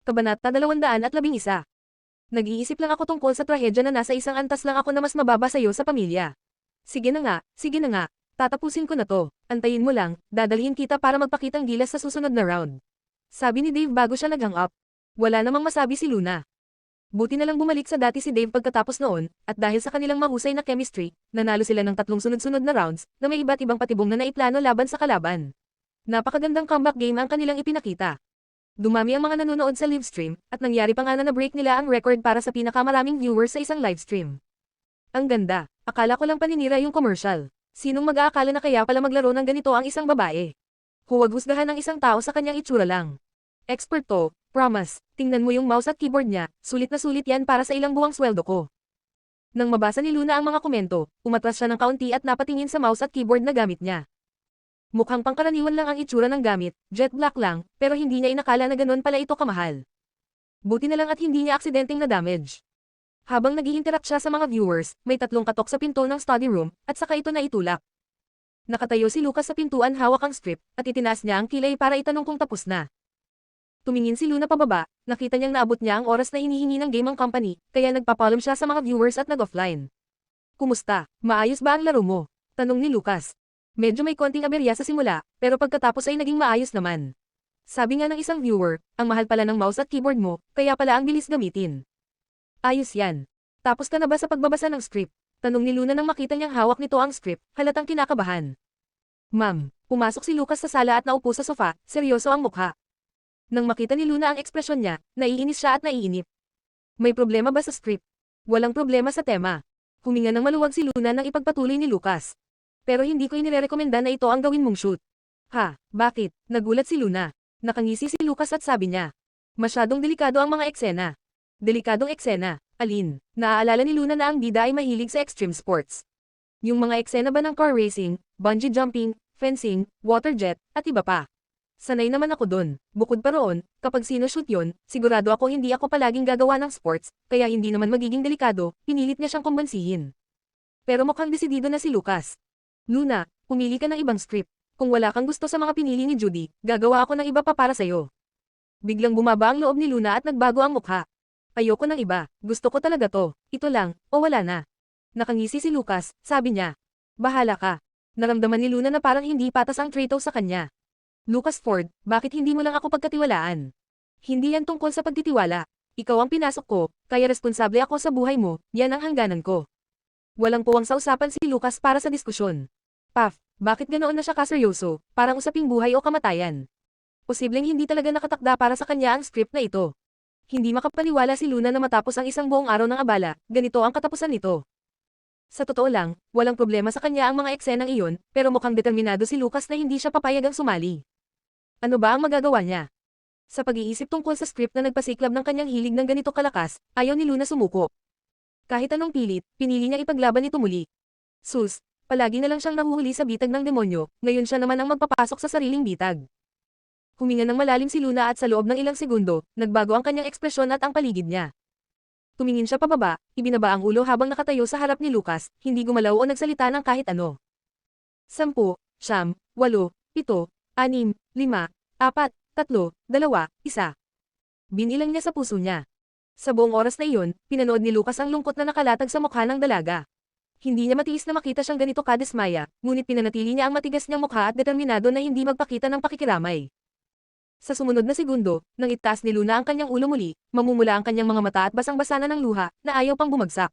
Kabanata 211. Nag-iisip lang ako tungkol sa trahedya na nasa isang antas lang ako na mas mababa sa'yo sa pamilya. Sige na nga, sige na nga. Tatapusin ko na to. Antayin mo lang, dadalhin kita para magpakitang gilas sa susunod na round. Sabi ni Dave bago siya nag-hang up. Wala namang masabi si Luna. Buti na lang bumalik sa dati si Dave pagkatapos noon, at dahil sa kanilang mahusay na chemistry, nanalo sila ng 3 sunod-sunod na rounds, na may iba't ibang patibong na naiplano laban sa kalaban. Napakagandang comeback game ang kanilang ipinakita. Dumami ang mga nanonood sa livestream, at nangyari pa nga na na-break nila ang record para sa pinakamaraming viewers sa isang livestream. Ang ganda, akala ko lang paninira yung commercial. Sinong mag-aakala na kaya pala maglaro ng ganito ang isang babae? Huwag husgahan ng isang tao sa kanyang itsura lang. Expert to, promise, tingnan mo yung mouse at keyboard niya, sulit na sulit yan para sa ilang buwang sweldo ko. Nang mabasa ni Luna ang mga komento, umatras siya ng kaunti at napatingin sa mouse at keyboard na gamit niya. Mukhang pangkaraniwan lang ang itsura ng gamit, jet black lang, pero hindi niya inakala na ganun pala ito kamahal. Buti na lang at hindi niya aksidenteng na-damage. Habang nag-i-interact siya sa mga viewers, may 3 katok sa pinto ng study room, at saka ito na itulak. Nakatayo si Lucas sa pintuan hawak ang script, at itinaas niya ang kilay para itanong kung tapos na. Tumingin si Luna pababa, nakita niyang naabot niya ang oras na hinihingi ng game ang company, kaya nagpapaalam siya sa mga viewers at nag-offline. Kumusta? Maayos ba ang laro mo? Tanong ni Lucas. Medyo may konting aberya sa simula, pero pagkatapos ay naging maayos naman. Sabi nga ng isang viewer, ang mahal pala ng mouse at keyboard mo, kaya pala ang bilis gamitin. Ayos yan. Tapos ka na ba sa pagbabasa ng script? Tanong ni Luna nang makita niyang hawak nito ang script, halatang kinakabahan. Ma'am, pumasok si Lucas sa sala at naupo sa sofa, seryoso ang mukha. Nang makita ni Luna ang ekspresyon niya, naiinis siya at naiinip. May problema ba sa script? Walang problema sa tema. Huminga ng maluwag si Luna nang ipagpatuloy ni Lucas. Pero hindi ko inirekomenda na ito ang gawin mong shoot. Ha, bakit? Nagulat si Luna. Nakangisi si Lucas at sabi niya. Masyadong delikado ang mga eksena. Delikadong eksena, alin? Naaalala ni Luna na ang bida ay mahilig sa extreme sports. Yung mga eksena ba ng car racing, bungee jumping, fencing, water jet, at iba pa. Sanay naman ako dun. Bukod pa roon, kapag sino-shoot yon, sigurado ako hindi ako palaging gagawa ng sports, kaya hindi naman magiging delikado, pinilit niya siyang kumbansihin. Pero mukhang desidido na si Lucas. Luna, pumili ka ng ibang script. Kung wala kang gusto sa mga pinili ni Judy, gagawa ako ng iba pa para sa'yo. Biglang bumaba ang loob ni Luna at nagbago ang mukha. Ayoko ng iba, gusto ko talaga to. Ito lang, o wala na. Nakangisi si Lucas, sabi niya. Bahala ka. Naramdaman ni Luna na parang hindi patas ang trato sa kanya. Lucas Ford, bakit hindi mo lang ako pagkatiwalaan? Hindi yan tungkol sa pagtitiwala. Ikaw ang pinasok ko, kaya responsable ako sa buhay mo, yan ang hangganan ko. Walang puwang sa usapan si Lucas para sa diskusyon. Paf, bakit ganoon na siya kaseryoso, parang usaping buhay o kamatayan? Posibleng hindi talaga nakatakda para sa kanya ang script na ito. Hindi makapaniwala si Luna na matapos ang isang buong araw ng abala, ganito ang katapusan nito. Sa totoo lang, walang problema sa kanya ang mga eksenang iyon, pero mukhang determinado si Lucas na hindi siya papayagang sumali. Ano ba ang magagawa niya? Sa pag-iisip tungkol sa script na nagpasiklab ng kanyang hilig ng ganito kalakas, ayaw ni Luna sumuko. Kahit anong pilit, pinili niya ipaglaban ito muli. Sus, palagi na lang siyang nahuhuli sa bitag ng demonyo, ngayon siya naman ang magpapasok sa sariling bitag. Huminga ng malalim si Luna at sa loob ng ilang segundo, nagbago ang kanyang ekspresyon at ang paligid niya. Tumingin siya pababa, ibinaba ang ulo habang nakatayo sa harap ni Lucas, hindi gumalaw o nagsalita ng kahit ano. 10, 9, 8, 7, 6, 5, 4, 3, 2, 1. Binilang niya sa puso niya. Sa buong oras na iyon, pinanood ni Lucas ang lungkot na nakalatag sa mukha ng dalaga. Hindi niya matiis na makita siyang ganito kadismaya, ngunit pinanatili niya ang matigas niyang mukha at determinado na hindi magpakita ng pakikiramay. Sa sumunod na segundo, nang itaas ni Luna ang kanyang ulo muli, mamumula ang kanyang mga mata at basang-basa na ng luha, na ayaw pang bumagsak.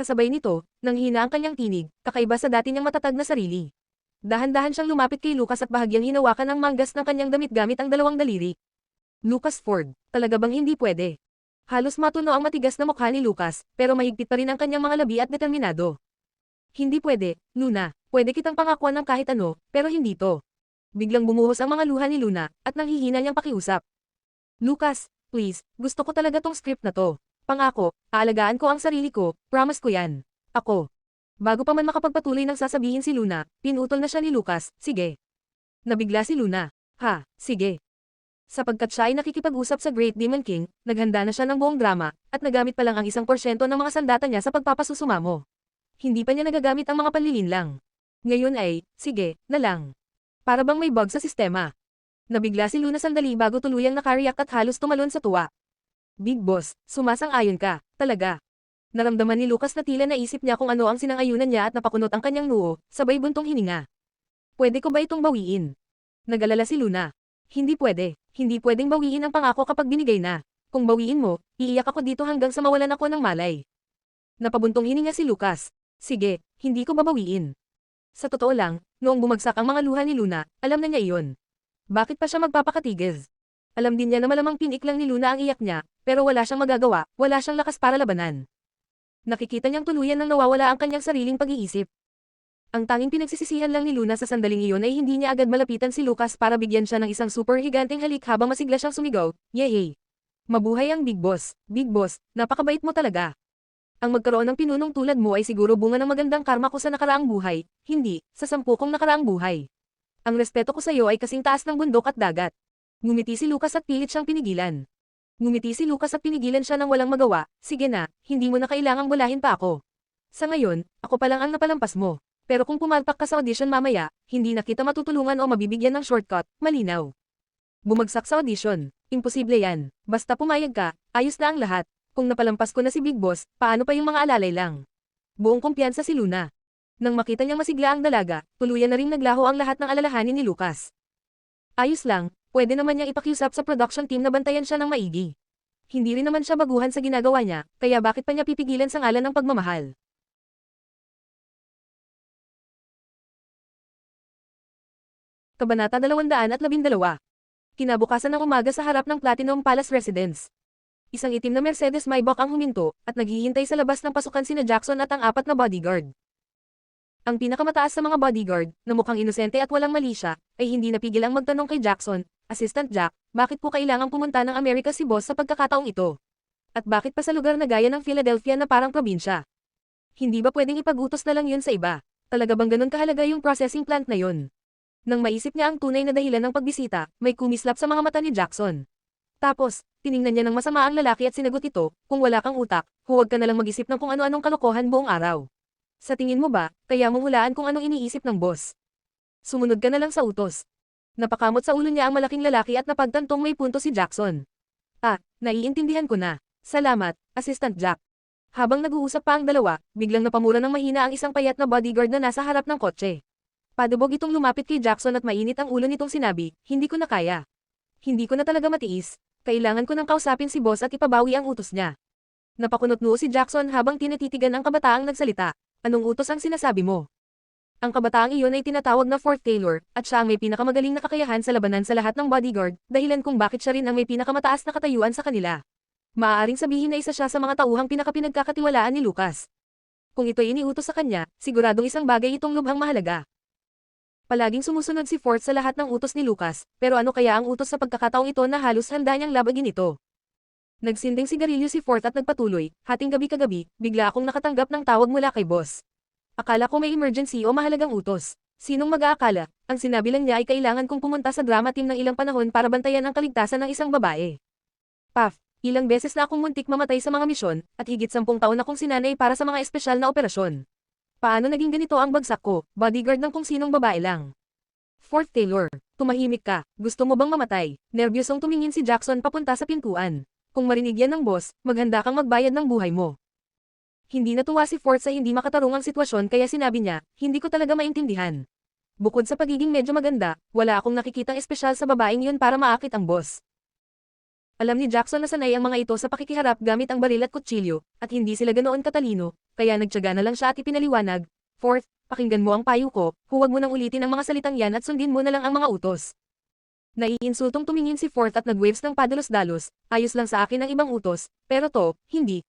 Kasabay nito, nang hina ang kanyang tinig, kakaiba sa dati niyang matatag na sarili. Dahan-dahan siyang lumapit kay Lucas at bahagyang hinawakan ang manggas ng kanyang damit gamit ang 2 daliri. Lucas Ford, talaga bang hindi pwede? Halos matuno ang matigas na mukha ni Lucas, pero mahigpit pa rin ang kanyang mga labi at determinado. Hindi pwede, Luna, pwede kitang pangakuan ng kahit ano, pero hindi to. Biglang bumuhos ang mga luha ni Luna, at nanghihina niyang pakiusap. Lucas, please, gusto ko talaga tong script na to. Pangako, aalagaan ko ang sarili ko, promise ko yan. Ako. Bago pa man makapagpatuloy ng sasabihin si Luna, pinutol na siya ni Lucas, sige. Nabigla si Luna. Ha, sige. Sapagkat siya ay nakikipag-usap sa Great Demon King, naghanda na siya ng buong drama, at nagamit pa lang ang 1% ng mga sandata niya sa pagpapasusumamo. Hindi pa niya nagagamit ang mga panlilinlang. Ngayon ay, sige, na lang. Para bang may bug sa sistema. Nabigla si Luna sandali bago tuluyang nakariyak at halos tumalon sa tuwa. Big Boss, sumasang-ayon ka, talaga. Naramdaman ni Lucas na tila naisip niya kung ano ang sinang-ayunan niya at napakunot ang kanyang noo, sabay buntong hininga. Pwede ko ba itong bawiin? Nag-alala si Luna. Hindi pwede. Hindi pwedeng bawiin ang pangako kapag binigay na. Kung bawiin mo, iiyak ako dito hanggang sa mawalan ako ng malay. Napabuntong hininga si Lucas. Sige, hindi ko babawiin. Sa totoo lang, noong bumagsak ang mga luha ni Luna, alam na niya iyon. Bakit pa siya magpapakatigil? Alam din niya na malamang pinik lang ni Luna ang iyak niya, pero wala siyang magagawa, wala siyang lakas para labanan. Nakikita niyang tuluyan nang nawawala ang kanyang sariling pag-iisip. Ang tanging pinagsisisihan lang ni Luna sa sandaling iyon ay hindi niya agad malapitan si Lucas para bigyan siya ng isang super higanteng halik habang masigla siyang sumigaw, "Yehey! Mabuhay ang Big Boss, Big Boss, napakabait mo talaga. Ang magkaroon ng pinunong tulad mo ay siguro bunga ng magandang karma ko sa nakaraang buhay, hindi, sa 10 kong nakaraang buhay. Ang respeto ko sa iyo ay kasing taas ng bundok at dagat." Ngumiti si Lucas at pilit siyang pinigilan. Ngumiti si Lucas at pinigilan siya ng walang magawa, "Sige na, hindi mo na kailangang bulahin pa ako. Sa ngayon, ako pa lang ang napalampas mo. Pero kung pumalpak ka sa audition mamaya, hindi na kita matutulungan o mabibigyan ng shortcut, malinaw." Bumagsak sa audition. Imposible yan. Basta pumayag ka, ayos na ang lahat. Kung napalampas ko na si Big Boss, paano pa yung mga alalay lang? Buong kumpiyansa si Luna. Nang makita niyang masigla ang dalaga, tuluyan na rin naglaho ang lahat ng alalahanin ni Lucas. Ayos lang, pwede naman niyang ipakiusap sa production team na bantayan siya ng maigi. Hindi rin naman siya baguhan sa ginagawa niya, kaya bakit pa niya pipigilan sa ngalan ng pagmamahal? Kabanata 212. Kinabukasan ng umaga sa harap ng Platinum Palace Residence. Isang itim na Mercedes Maybach ang huminto, at naghihintay sa labas ng pasukan sina Jackson at ang 4 na bodyguard. Ang pinakamataas sa mga bodyguard, na mukhang inosente at walang mali siya, ay hindi napigil ang magtanong kay Jackson, "Assistant Jack, bakit po kailangang pumunta ng Amerika si Boss sa pagkakataong ito? At bakit pa sa lugar na gaya ng Philadelphia na parang probinsya? Hindi ba pwedeng ipag-utos na lang yun sa iba? Talaga bang ganun kahalaga yung processing plant na yun?" Nang maisip niya ang tunay na dahilan ng pagbisita, may kumislap sa mga mata ni Jackson. Tapos, tiningnan niya ng masama ang lalaki at sinagot ito, "Kung wala kang utak, huwag ka na lang mag-isip ng kung ano-anong kalokohan buong araw. Sa tingin mo ba, kaya mong hulaan kung anong iniisip ng boss? Sumunod ka na lang sa utos." Napakamot sa ulo niya ang malaking lalaki at napagtantong may punto si Jackson. "Ah, naiintindihan ko na. Salamat, Assistant Jack." Habang nag-uusap pa ang dalawa, biglang napamura ng mahina ang isang payat na bodyguard na nasa harap ng kotse. Padubog itong lumapit kay Jackson at mainit ang ulo nitong sinabi, "Hindi ko na kaya. Hindi ko na talaga matiis. Kailangan ko nang kausapin si boss at ipabawi ang utos niya." Napakunot noo si Jackson habang tinititigan ang kabataang nagsalita. "Anong utos ang sinasabi mo?" Ang kabataang iyon ay tinatawag na Fourth Tailor, at siya ang may pinakamagaling na kakayahan sa labanan sa lahat ng bodyguard, dahilan kung bakit siya rin ang may pinakamataas na katayuan sa kanila. Maaaring sabihin na isa siya sa mga tauhang pinakapinagkakatiwalaan ni Lucas. Kung ito'y iniutos sa kanya, siguradong isang bagay itong lubhang mahalaga. Palaging sumusunod si Fourth sa lahat ng utos ni Lucas, pero ano kaya ang utos sa pagkakataong ito na halos handa niyang labagin ito? Nagsinding sigarilyo si Fourth at nagpatuloy, "Hating gabi kagabi, bigla akong nakatanggap ng tawag mula kay boss. Akala ko may emergency o mahalagang utos. Sinong mag-aakala? Ang sinabi lang niya ay kailangan kong pumunta sa drama team ng ilang panahon para bantayan ang kaligtasan ng isang babae. Paf, ilang beses na akong muntik mamatay sa mga misyon, at higit 10 taon akong sinanay para sa mga espesyal na operasyon. Paano naging ganito ang bagsak ko, bodyguard ng kung sinong babae lang?" Fourth Tailor, tumahimik ka, gusto mo bang mamatay? Nerbyosong tumingin si Jackson papunta sa pintuan. Kung marinig yan ng boss, maghanda kang magbayad ng buhay mo. Hindi natuwa si Fourth sa hindi makatarungang sitwasyon kaya sinabi niya, "Hindi ko talaga maintindihan. Bukod sa pagiging medyo maganda, wala akong nakikitang espesyal sa babaeng yun para maakit ang boss." Alam ni Jackson na sanay ang mga ito sa pakikiharap gamit ang baril at kutsilyo, at hindi sila ganoon katalino, kaya nagtiyaga na lang siya at ipinaliwanag, "Fourth, pakinggan mo ang payo ko, huwag mo nang ulitin ang mga salitang yan at sundin mo na lang ang mga utos." Naiinsultong tumingin si Fourth at nag-waves ng padalos-dalos, "Ayos lang sa akin ang ibang utos, pero to, hindi.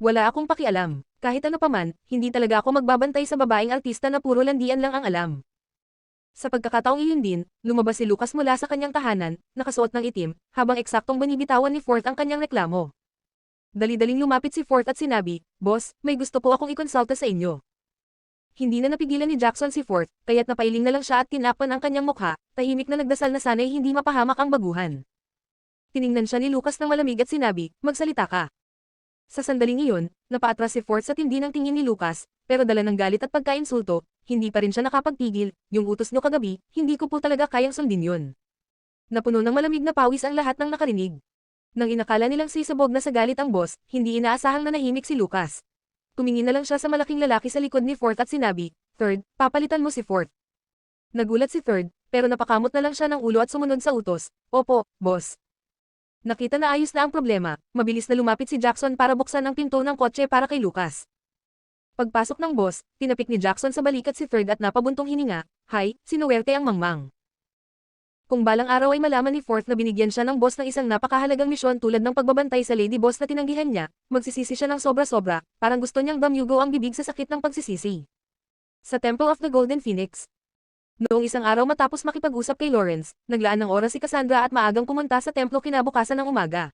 Wala akong pakialam. Kahit ano paman, hindi talaga ako magbabantay sa babaeng artista na puro landian lang ang alam." Sa pagkakataong iyon din, lumabas si Lucas mula sa kanyang tahanan, nakasuot ng itim, habang eksaktong binibitawan ni Fourth ang kanyang reklamo. Dali-daling lumapit si Fourth at sinabi, "Boss, may gusto po akong ikonsulta sa inyo." Hindi na napigilan ni Jackson si Fourth, kaya't napailing na lang siya at tinakpan ang kanyang mukha, tahimik na nagdasal na sana'y hindi mapahamak ang baguhan. Tiningnan siya ni Lucas ng malamig at sinabi, "Magsalita ka." Sa sandaling iyon, napaatras si Fourth sa tindi ng tingin ni Lucas, pero dala ng galit at pagkainsulto, hindi pa rin siya nakapagpigil, "Yung utos nyo kagabi, hindi ko po talaga kayang sundin yun. Napuno ng malamig na pawis ang lahat ng nakarinig. Nang inakala nilang sisabog na sa galit ang boss, hindi inaasahang nanahimik si Lucas. Tumingin na lang siya sa malaking lalaki sa likod ni Fort at sinabi, "Third, papalitan mo si Fort." Nagulat si Third, pero napakamot na lang siya ng ulo at sumunod sa utos, "Opo, boss." Nakita na ayos na ang problema, mabilis na lumapit si Jackson para buksan ang pinto ng kotse para kay Lucas. Pagpasok ng boss, tinapik ni Jackson sa balikat si Third at napabuntong hininga, "Hay, sinuwerte ang mangmang." Kung balang araw ay malaman ni Fourth na binigyan siya ng boss ng isang napakahalagang misyon tulad ng pagbabantay sa lady boss na tinanggihan niya, magsisisi siya ng sobra-sobra, parang gusto niyang damyugo ang bibig sa sakit ng pagsisisi. Sa Temple of the Golden Phoenix. Noong isang araw matapos makipag-usap kay Lawrence, naglaan ng oras si Cassandra at maagang pumunta sa templo kinabukasan ng umaga.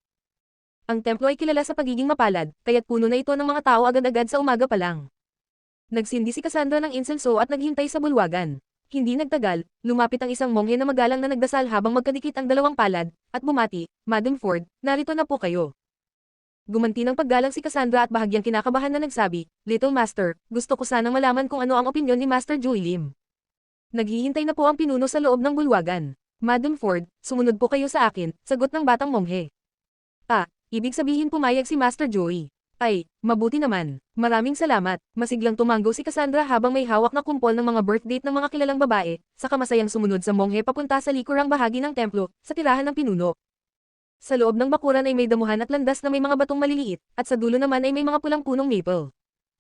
Ang templo ay kilala sa pagiging mapalad, kaya't puno na ito ng mga tao agad-agad sa umaga pa lang. Nagsindi si Cassandra ng insenso at naghintay sa bulwagan. Hindi nagtagal, lumapit ang isang monghe na magalang na nagdasal habang magkadikit ang dalawang palad, at bumati, "Madam Ford, narito na po kayo." Gumanti ng paggalang si Cassandra at bahagyang kinakabahan na nagsabi, "Little Master, gusto ko sanang malaman kung ano ang opinyon ni Master Joey Lim." Naghihintay na po ang pinuno sa loob ng bulwagan. "Madam Ford, sumunod po kayo sa akin," sagot ng batang monghe. Ibig sabihin pumayag si Master Joey. "Ay, mabuti naman. Maraming salamat." Masiglang tumanggo si Cassandra habang may hawak na kumpol ng mga birthdate ng mga kilalang babae, saka masayang sumunod sa monghe papunta sa likurang bahagi ng templo, sa tirahan ng pinuno. Sa loob ng bakuran ay may damuhan at landas na may mga batong maliliit, at sa dulo naman ay may mga pulang punong maple.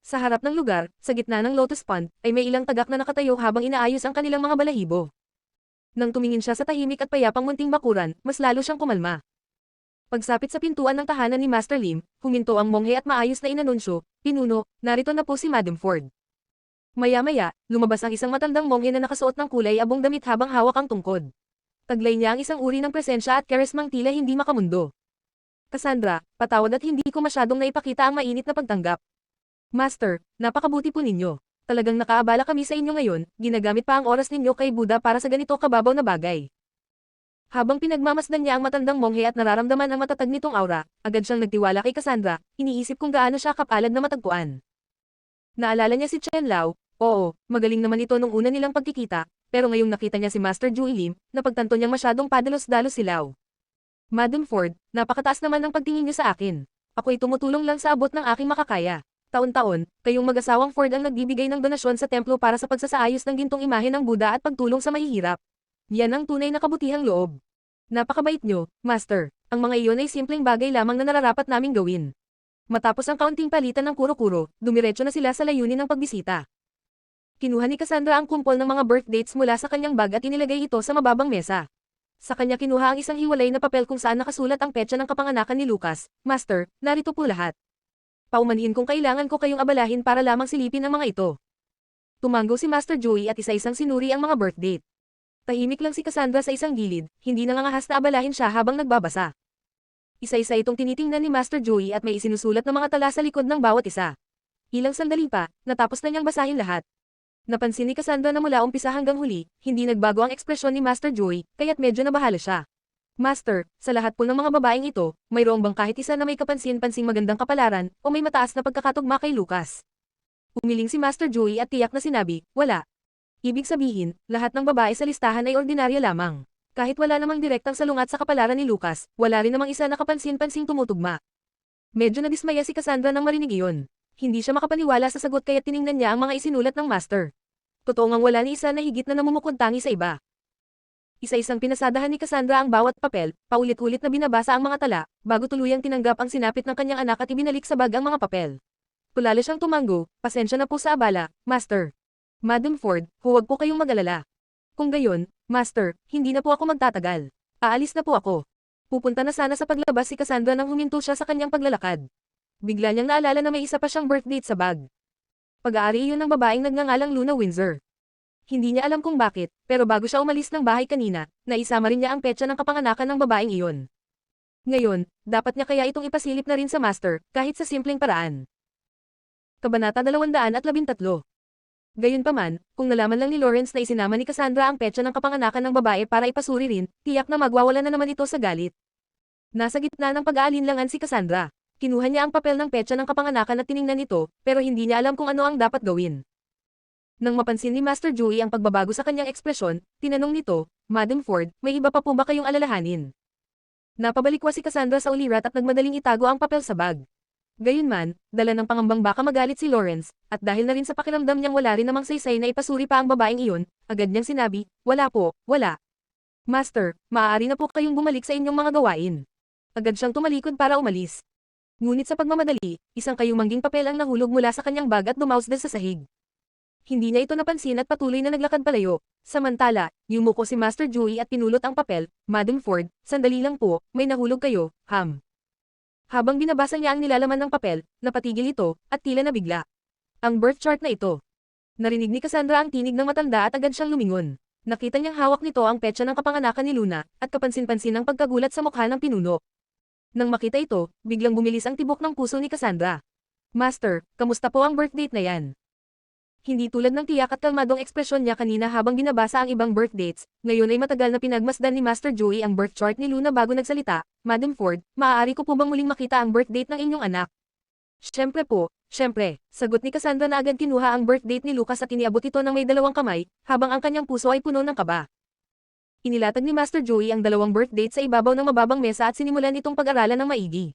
Sa harap ng lugar, sa gitna ng lotus pond, ay may ilang tagak na nakatayo habang inaayos ang kanilang mga balahibo. Nang tumingin siya sa tahimik at payapang munting bakuran, mas lalo siyang kumalma. Pagsapit sa pintuan ng tahanan ni Master Lim, huminto ang monghe at maayos na inanunsyo, "Pinuno, narito na po si Madam Ford." Maya-maya, lumabas ang isang matandang monghe na nakasuot ng kulay abong damit habang hawak ang tungkod. Taglay niya ang isang uri ng presensya at karismang tila hindi makamundo. "Cassandra, patawad at hindi ko masyadong naipakita ang mainit na pagtanggap. Master, napakabuti po ninyo. Talagang nakaabala kami sa inyo ngayon, ginagamit pa ang oras ninyo kay Buddha para sa ganito kababaw na bagay." Habang pinagmamasdan niya ang matandang monghe at nararamdaman ang matatag nitong aura, agad siyang nagtiwala kay Cassandra, iniisip kung gaano siya kapalad na matagpuan. Naalala niya si Chen Lao, oo, magaling naman ito nung una nilang pagkikita, pero ngayong nakita niya si Master Joey Lim, napagtanto niyang masyadong padalos-dalos si Lao. "Madam Ford, napakataas naman ang pagtingin niyo sa akin. Ako'y tumutulong lang sa abot ng aking makakaya. Taon-taon, kayong mag-asawang Ford ang nagbibigay ng donasyon sa templo para sa pagsasaayos ng gintong imahe ng Buddha at pagtulong sa mahihirap. Yan ang tunay na kabutihang loob. Napakabait nyo, Master. Ang mga iyon ay simpleng bagay lamang na nararapat naming gawin." Matapos ang kaunting palitan ng kuro-kuro, dumiretso na sila sa layunin ng pagbisita. Kinuha ni Cassandra ang kumpol ng mga birthdates mula sa kanyang bag at inilagay ito sa mababang mesa. Sa kanya kinuha ang isang hiwalay na papel kung saan nakasulat ang petsa ng kapanganakan ni Lucas, "Master, narito po lahat. Paumanhin kung kailangan ko kayong abalahin para lamang silipin ang mga ito." Tumanggo si Master Joey at isa-isang sinuri ang mga birthdate. Tahimik lang si Cassandra sa isang gilid, hindi nangangahas na abalahin siya habang nagbabasa. Isa-isa itong tinitingnan ni Master Joey at may isinusulat na mga tala sa likod ng bawat isa. Ilang sandali pa, natapos na niyang basahin lahat. Napansin ni Cassandra na mula umpisa hanggang huli, hindi nagbago ang ekspresyon ni Master Joey, kaya't medyo nabahala siya. "Master, sa lahat po ng mga babaeng ito, mayroong bang kahit isa na may kapansin-pansing magandang kapalaran, o may mataas na pagkakatugma kay Lucas?" Umiling si Master Joey at tiyak na sinabi, "Wala." Ibig sabihin, lahat ng babae sa listahan ay ordinarya lamang. Kahit wala namang direktang salungat sa kapalaran ni Lucas, wala rin namang isa na kapansin-pansing tumutugma. Medyo nadismaya si Cassandra nang marinig iyon. Hindi siya makapaniwala sa sagot kaya tiningnan niya ang mga isinulat ng Master. Totoo ngang wala ni isa na higit na namumukod-tangi sa iba. Isa-isang pinasadahan ni Cassandra ang bawat papel, paulit-ulit na binabasa ang mga tala, bago tuluyang tinanggap ang sinapit ng kanyang anak at ibinalik sa bag ang mga papel. Tulala siyang tumanggo, "Pasensya na po sa abala, Master." "Madam Ford, huwag po kayong mag-alala. Kung gayon, Master, hindi na po ako magtatagal. Aalis na po ako." Pupunta na sana sa paglabas si Cassandra nang huminto siya sa kanyang paglalakad. Bigla niyang naalala na may isa pa siyang birthdate sa bag. Pag-aari iyon ng babaeng nagngangalang Luna Windsor. Hindi niya alam kung bakit, pero bago siya umalis ng bahay kanina, naisama rin niya ang petsa ng kapanganakan ng babaeng iyon. Ngayon, dapat niya kaya itong ipasilip na rin sa Master, kahit sa simpleng paraan. Kabanata 213. Gayunpaman, kung nalaman lang ni Lawrence na isinama ni Cassandra ang petsa ng kapanganakan ng babae para ipasuri rin, tiyak na magwawala na naman ito sa galit. Nasa gitna ng pag-aalinlangan si Cassandra. Kinuha niya ang papel ng petsa ng kapanganakan at tiningnan ito, pero hindi niya alam kung ano ang dapat gawin. Nang mapansin ni Master Joey ang pagbabago sa kanyang ekspresyon, tinanong nito, Madam Ford, may iba pa po ba kayong alalahanin? Napabalikwa si Cassandra sa ulirat at nagmadaling itago ang papel sa bag. Gayunman, dala ng pangambang baka magalit si Lawrence, at dahil na rin sa pakiramdam niyang wala rin namang saysay na ipasuri pa ang babaeng iyon, agad niyang sinabi, wala po, wala. Master, maaari na po kayong bumalik sa inyong mga gawain. Agad siyang tumalikod para umalis. Ngunit sa pagmamadali, isang kayumangging papel ang nahulog mula sa kanyang bag at dumausdal sa sahig. Hindi niya ito napansin at patuloy na naglakad palayo. Samantala, yumuko si Master Joey at pinulot ang papel, Madam Ford, sandali lang po, may nahulog kayo, ham. Habang binabasa niya ang nilalaman ng papel, napatigil ito, at tila nabigla. Ang birth chart na ito. Narinig ni Cassandra ang tinig ng matanda at agad siyang lumingon. Nakita niyang hawak nito ang petsa ng kapanganakan ni Luna, at kapansin-pansin ang pagkagulat sa mukha ng pinuno. Nang makita ito, biglang bumilis ang tibok ng puso ni Cassandra. Master, kamusta po ang birth date na yan? Hindi tulad ng tiyak at kalmadong ekspresyon niya kanina habang binabasa ang ibang birth dates, ngayon ay matagal na pinagmasdan ni Master Joey ang birth chart ni Luna bago nagsalita, Madam Ford, maaari ko po bang muling makita ang birth date ng inyong anak? Siyempre po, siyempre, sagot ni Cassandra na agad kinuha ang birth date ni Lucas at iniabot ito ng may dalawang kamay, habang ang kanyang puso ay puno ng kaba. Inilatag ni Master Joey ang dalawang birth date sa ibabaw ng mababang mesa at sinimulan itong pag-aralan ng maigi.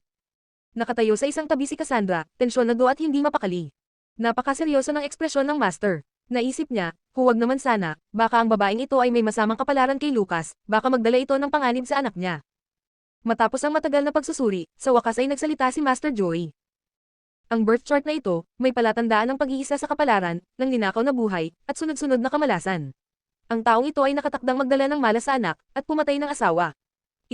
Nakatayo sa isang tabi si Cassandra, tensyonado at hindi mapakali. Napakaseryoso ng ekspresyon ng Master. Naisip niya, huwag naman sana, baka ang babaeng ito ay may masamang kapalaran kay Lucas, baka magdala ito ng panganib sa anak niya. Matapos ang matagal na pagsusuri, sa wakas ay nagsalita si Master Joey. Ang birth chart na ito, may palatandaan ng pag-iisa sa kapalaran, ng ninakaw na buhay, at sunod-sunod na kamalasan. Ang taong ito ay nakatakdang magdala ng malas sa anak, at pumatay ng asawa.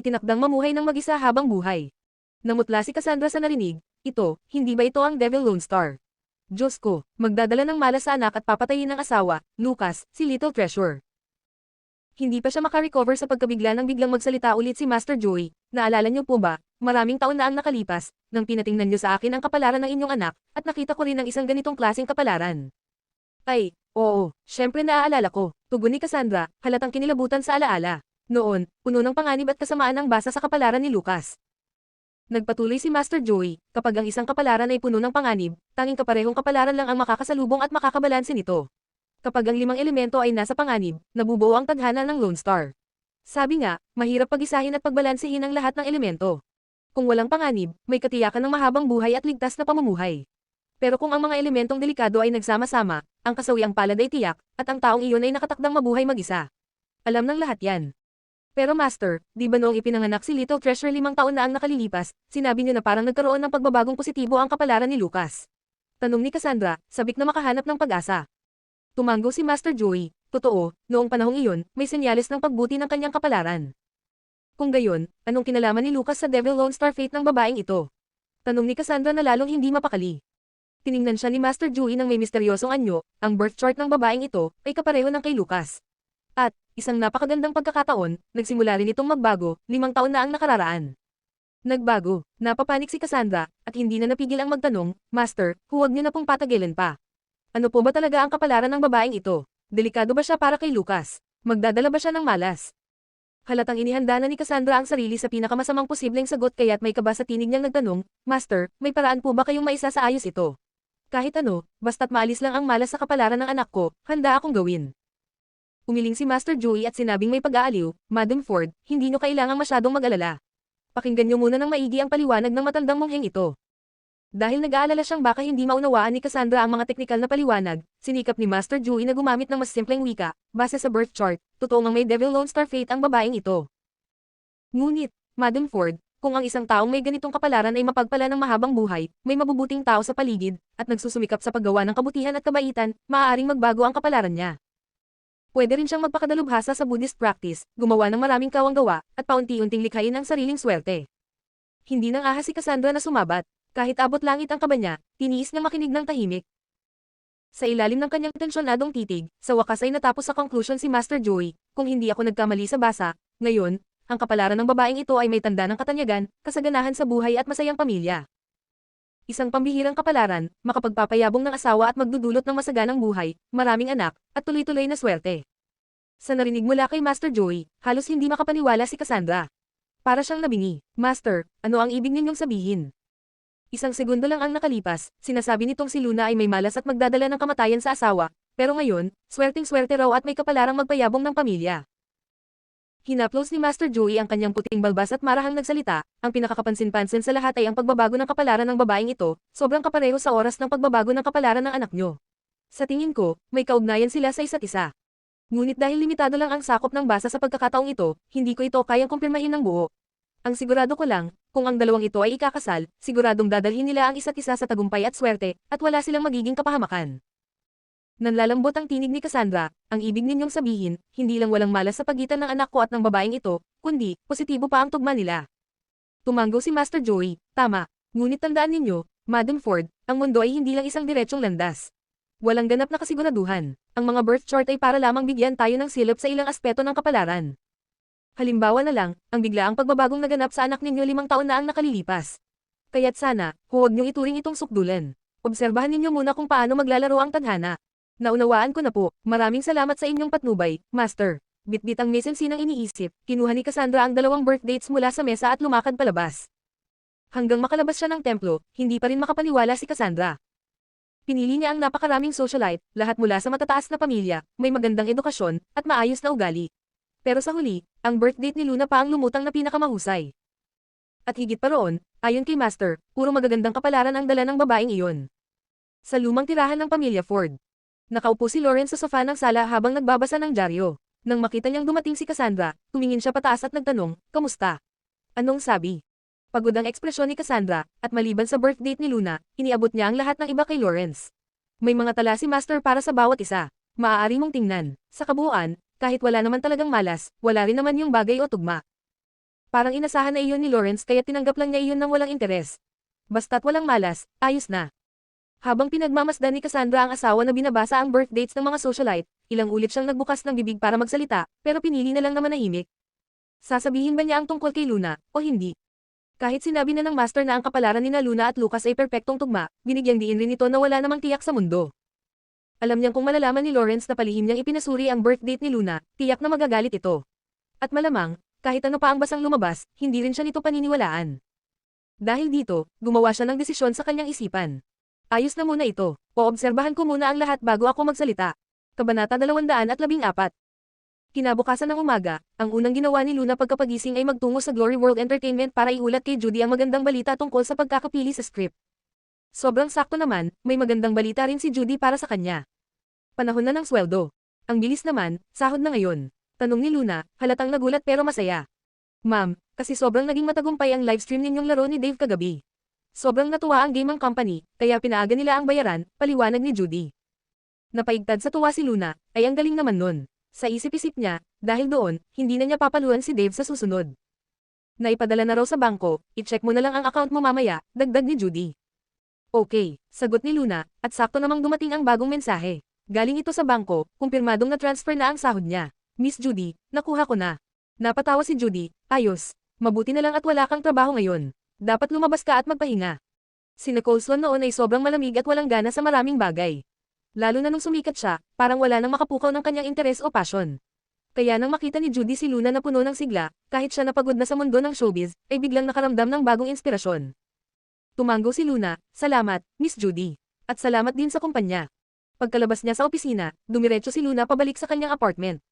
Itinakdang mamuhay ng mag-isa habang buhay. Namutla si Cassandra sa narinig, ito, hindi ba ito ang Devil Lone Star? Diyos ko, magdadala ng malas sa anak at papatayin ng asawa, Lucas, si Little Treasure. Hindi pa siya makarecover sa pagkabigla nang biglang magsalita ulit si Master Joey. Naalala niyo po ba, maraming taon na ang nakalipas, nang pinatingnan niyo sa akin ang kapalaran ng inyong anak, at nakita ko rin ang isang ganitong klaseng kapalaran. Ay, oo, syempre naaalala ko, tugon ni Cassandra, halatang kinilabutan sa alaala. Noon, puno ng panganib at kasamaan ang basa sa kapalaran ni Lucas. Nagpatuloy si Master Joey, kapag ang isang kapalaran ay puno ng panganib, tanging kaparehong kapalaran lang ang makakasalubong at makakabalanse nito. Kapag ang limang elemento ay nasa panganib, nabubuo ang tadhana ng Lone Star. Sabi nga, mahirap pag-isahin at pagbalansehin ang lahat ng elemento. Kung walang panganib, may katiyakan ng mahabang buhay at ligtas na pamumuhay. Pero kung ang mga elementong delikado ay nagsama-sama, ang kasawiang palad ay tiyak, at ang taong iyon ay nakatakdang mabuhay mag-isa. Alam ng lahat yan. Pero Master, di ba noong ipinanganak si Little Treasure 5 taon na ang nakalilipas, sinabi niyo na parang nagkaroon ng pagbabagong positibo ang kapalaran ni Lucas? Tanong ni Cassandra, sabik na makahanap ng pag-asa. Tumango si Master Joey, totoo, noong panahong iyon, may senyales ng pagbuti ng kanyang kapalaran. Kung gayon, anong kinalaman ni Lucas sa Devil Lone Star fate ng babaeng ito? Tanong ni Cassandra na lalong hindi mapakali. Tiningnan siya ni Master Joey ng may misteryosong anyo, ang birth chart ng babaeng ito, ay kapareho ng kay Lucas. At, isang napakagandang pagkakataon, nagsimula rin itong magbago, 5 taon na ang nakararaan. Nagbago, napapanik si Cassandra, at hindi na napigil ang magtanong, Master, huwag niyo na pong patagilan pa. Ano po ba talaga ang kapalaran ng babaeng ito? Delikado ba siya para kay Lucas? Magdadala ba siya ng malas? Halatang inihanda na ni Cassandra ang sarili sa pinakamasamang posibleng sagot kaya't may kaba sa tinig niyang nagtanong, Master, may paraan po ba kayong maisasaayos ito? Kahit ano, basta't maalis lang ang malas sa kapalaran ng anak ko, handa akong gawin. Umiling si Master Joey at sinabing may pag-aaliw, Madam Ford, hindi niyo kailangang masyadong mag-alala. Pakinggan niyo muna ng maigi ang paliwanag ng matandang mongheng ito. Dahil nag-aalala siyang baka hindi maunawaan ni Cassandra ang mga teknikal na paliwanag, sinikap ni Master Joey na gumamit ng mas simpleng wika, base sa birth chart, totoo ngang may Devil Lone Star fate ang babaeng ito. Ngunit, Madam Ford, kung ang isang taong may ganitong kapalaran ay mapagpala ng mahabang buhay, may mabubuting tao sa paligid, at nagsusumikap sa paggawa ng kabutihan at kabaitan, maaaring magbago ang kapalaran niya. Pwede rin siyang magpakadalubhasa sa Buddhist practice, gumawa ng maraming kawanggawa, at paunti-unting likhain ang sariling swerte. Hindi nang ahas si Cassandra na sumabat. Kahit abot langit ang kaba niya, tiniis niyang makinig ng tahimik. Sa ilalim ng kanyang tensyonadong titig, sa wakas ay natapos sa conclusion si Master Joey, kung hindi ako nagkamali sa basa, ngayon, ang kapalaran ng babaeng ito ay may tanda ng katanyagan, kasaganahan sa buhay at masayang pamilya. Isang pambihirang kapalaran, makapagpapayabong ng asawa at magdudulot ng masaganang buhay, maraming anak, at tuloy-tuloy na swerte. Sa narinig mula kay Master Joey, halos hindi makapaniwala si Cassandra. Para siyang nabingi, Master, ano ang ibig ninyong sabihin? Isang segundo lang ang nakalipas, sinasabi nitong si Luna ay may malas at magdadala ng kamatayan sa asawa, Pero ngayon, swerteng-swerte raw at may kapalarang magpayabong ng pamilya. Hinaplos ni Master Joey ang kanyang puting balbas at marahang nagsalita, ang pinakakapansin-pansin sa lahat ay ang pagbabago ng kapalaran ng babaeng ito, sobrang kapareho sa oras ng pagbabago ng kapalaran ng anak nyo. Sa tingin ko, may kaugnayan sila sa isa't isa. Ngunit dahil limitado lang ang sakop ng basa sa pagkakataong ito, hindi ko ito kayang kumpirmahin ng buo. Ang sigurado ko lang, kung ang dalawang ito ay ikakasal, siguradong dadalhin nila ang isa't isa sa tagumpay at swerte, at wala silang magiging kapahamakan. Nanlalambot ang tinig ni Cassandra, ang ibig ninyong sabihin, hindi lang walang malas sa pagitan ng anak ko at ng babaeng ito, kundi, positibo pa ang tugma nila. Tumanggo si Master Joey, tama. Ngunit tandaan ninyo, Madam Ford, ang mundo ay hindi lang isang diretsong landas. Walang ganap na kasiguraduhan. Ang mga birth chart ay para lamang bigyan tayo ng silip sa ilang aspeto ng kapalaran. Halimbawa na lang, ang biglaang pagbabagong naganap sa anak ninyo 5 taon na ang nakalilipas. Kaya't sana, huwag niyong ituring itong sukdulan. Obserbahan ninyo muna kung paano maglalaro ang tadhana. Naunawaan ko na po, maraming salamat sa inyong patnubay, Master. Bitbit ang mesensinang iniisip, kinuha ni Cassandra ang 2 birth dates mula sa mesa at lumakad palabas. Hanggang makalabas siya ng templo, hindi pa rin makapaniwala si Cassandra. Pinili niya ang napakaraming socialite, lahat mula sa matataas na pamilya, may magandang edukasyon, at maayos na ugali. Pero sa huli, ang birth date ni Luna pa ang lumutang na pinakamahusay. At higit pa roon, ayon kay Master, puro magagandang kapalaran ang dala ng babaeng iyon. Sa lumang tirahan ng pamilya Ford. Nakaupo si Lawrence sa sofa ng sala habang nagbabasa ng dyaryo. Nang makita niyang dumating si Cassandra, tumingin siya pataas at nagtanong, "Kamusta?" Anong sabi? Pagod ang ekspresyon ni Cassandra, at maliban sa birth date ni Luna, iniabot niya ang lahat ng iba kay Lawrence. May mga tala si Master para sa bawat isa. Maaari mong tingnan. Sa kabuuan, kahit wala naman talagang malas, wala rin naman yung bagay o tugma. Parang inasahan na iyon ni Lawrence kaya tinanggap lang niya iyon ng walang interes. Basta't walang malas, ayos na. Habang pinagmamasdan ni Cassandra ang asawa na binabasa ang birth dates ng mga socialite, ilang ulit siyang nagbukas ng bibig para magsalita, pero pinili na lang na manahimik. Sasabihin ba niya ang tungkol kay Luna, o hindi? Kahit sinabi na ng Master na ang kapalaran nina Luna at Lucas ay perpektong tugma, binigyang diin rin ito na wala namang tiyak sa mundo. Alam niyang kung malalaman ni Lawrence na palihim niyang ipinasuri ang birth date ni Luna, tiyak na magagalit ito. At malamang, kahit ano pa ang basang lumabas, hindi rin siya nito paniniwalaan. Dahil dito, gumawa siya ng desisyon sa kanyang isipan. Ayos na muna ito. Oobserbahan ko muna ang lahat bago ako magsalita. Kabanata 214. Kinabukasan ng umaga, ang unang ginawa ni Luna pagkapagising ay magtungo sa Glory World Entertainment para iulat kay Judy ang magandang balita tungkol sa pagkakapili sa script. Sobrang sakto naman, may magandang balita rin si Judy para sa kanya. Panahon na ng sweldo. Ang bilis naman, sahod na ngayon. Tanong ni Luna, halatang nagulat pero masaya. Ma'am, kasi sobrang naging matagumpay ang livestream ninyong laro ni Dave kagabi. Sobrang natuwa ang gaming company, kaya pinaaga nila ang bayaran, paliwanag ni Judy. Napaigtad sa tuwa si Luna, ay ang galing naman nun. Sa isip-isip niya, dahil doon, hindi na niya papaluan si Dave sa susunod. Naipadala na raw sa bangko, i-check mo na lang ang account mo mamaya, dagdag ni Judy. Okay, sagot ni Luna, at sakto namang dumating ang bagong mensahe. Galing ito sa bangko, kumpirmadong na-transfer na ang sahod niya. Miss Judy, nakuha ko na. Napatawa si Judy, ayos. Mabuti na lang at wala kang trabaho ngayon. Dapat lumabas ka at magpahinga. Sina Coulson noon ay sobrang malamig at walang gana sa maraming bagay. Lalo na nung sumikat siya, parang wala nang makapukaw ng kanyang interes o passion. Kaya nang makita ni Judy si Luna na puno ng sigla, kahit siya napagod na sa mundo ng showbiz, ay biglang nakaramdam ng bagong inspirasyon. Tumanggo si Luna, salamat, Miss Judy. At salamat din sa kumpanya. Pagkalabas niya sa opisina, dumiretso si Luna pabalik sa kanyang apartment.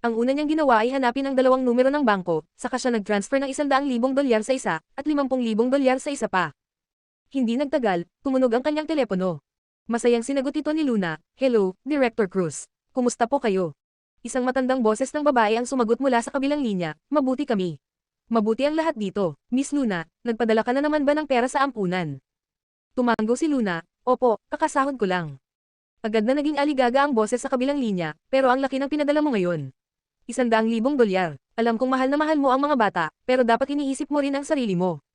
Ang una niyang ginawa ay hanapin ang 2 numero ng bangko, saka siya nag-transfer ng $100,000 sa isa, at $50,000 sa isa pa. Hindi nagtagal, tumunog ang kanyang telepono. Masayang sinagot ito ni Luna, "Hello, Director Cruz. Kumusta po kayo?" Isang matandang boses ng babae ang sumagot mula sa kabilang linya, "Mabuti kami. Mabuti ang lahat dito. Miss Luna, nagpadala ka na naman ba ng pera sa ampunan?" Tumanggo si Luna, "Opo, kakasahod ko lang." Agad na naging aligaga ang boses sa kabilang linya, "Pero ang laki ng pinadala mo ngayon. $100,000. Alam kong mahal na mahal mo ang mga bata, pero dapat iniisip mo rin ang sarili mo.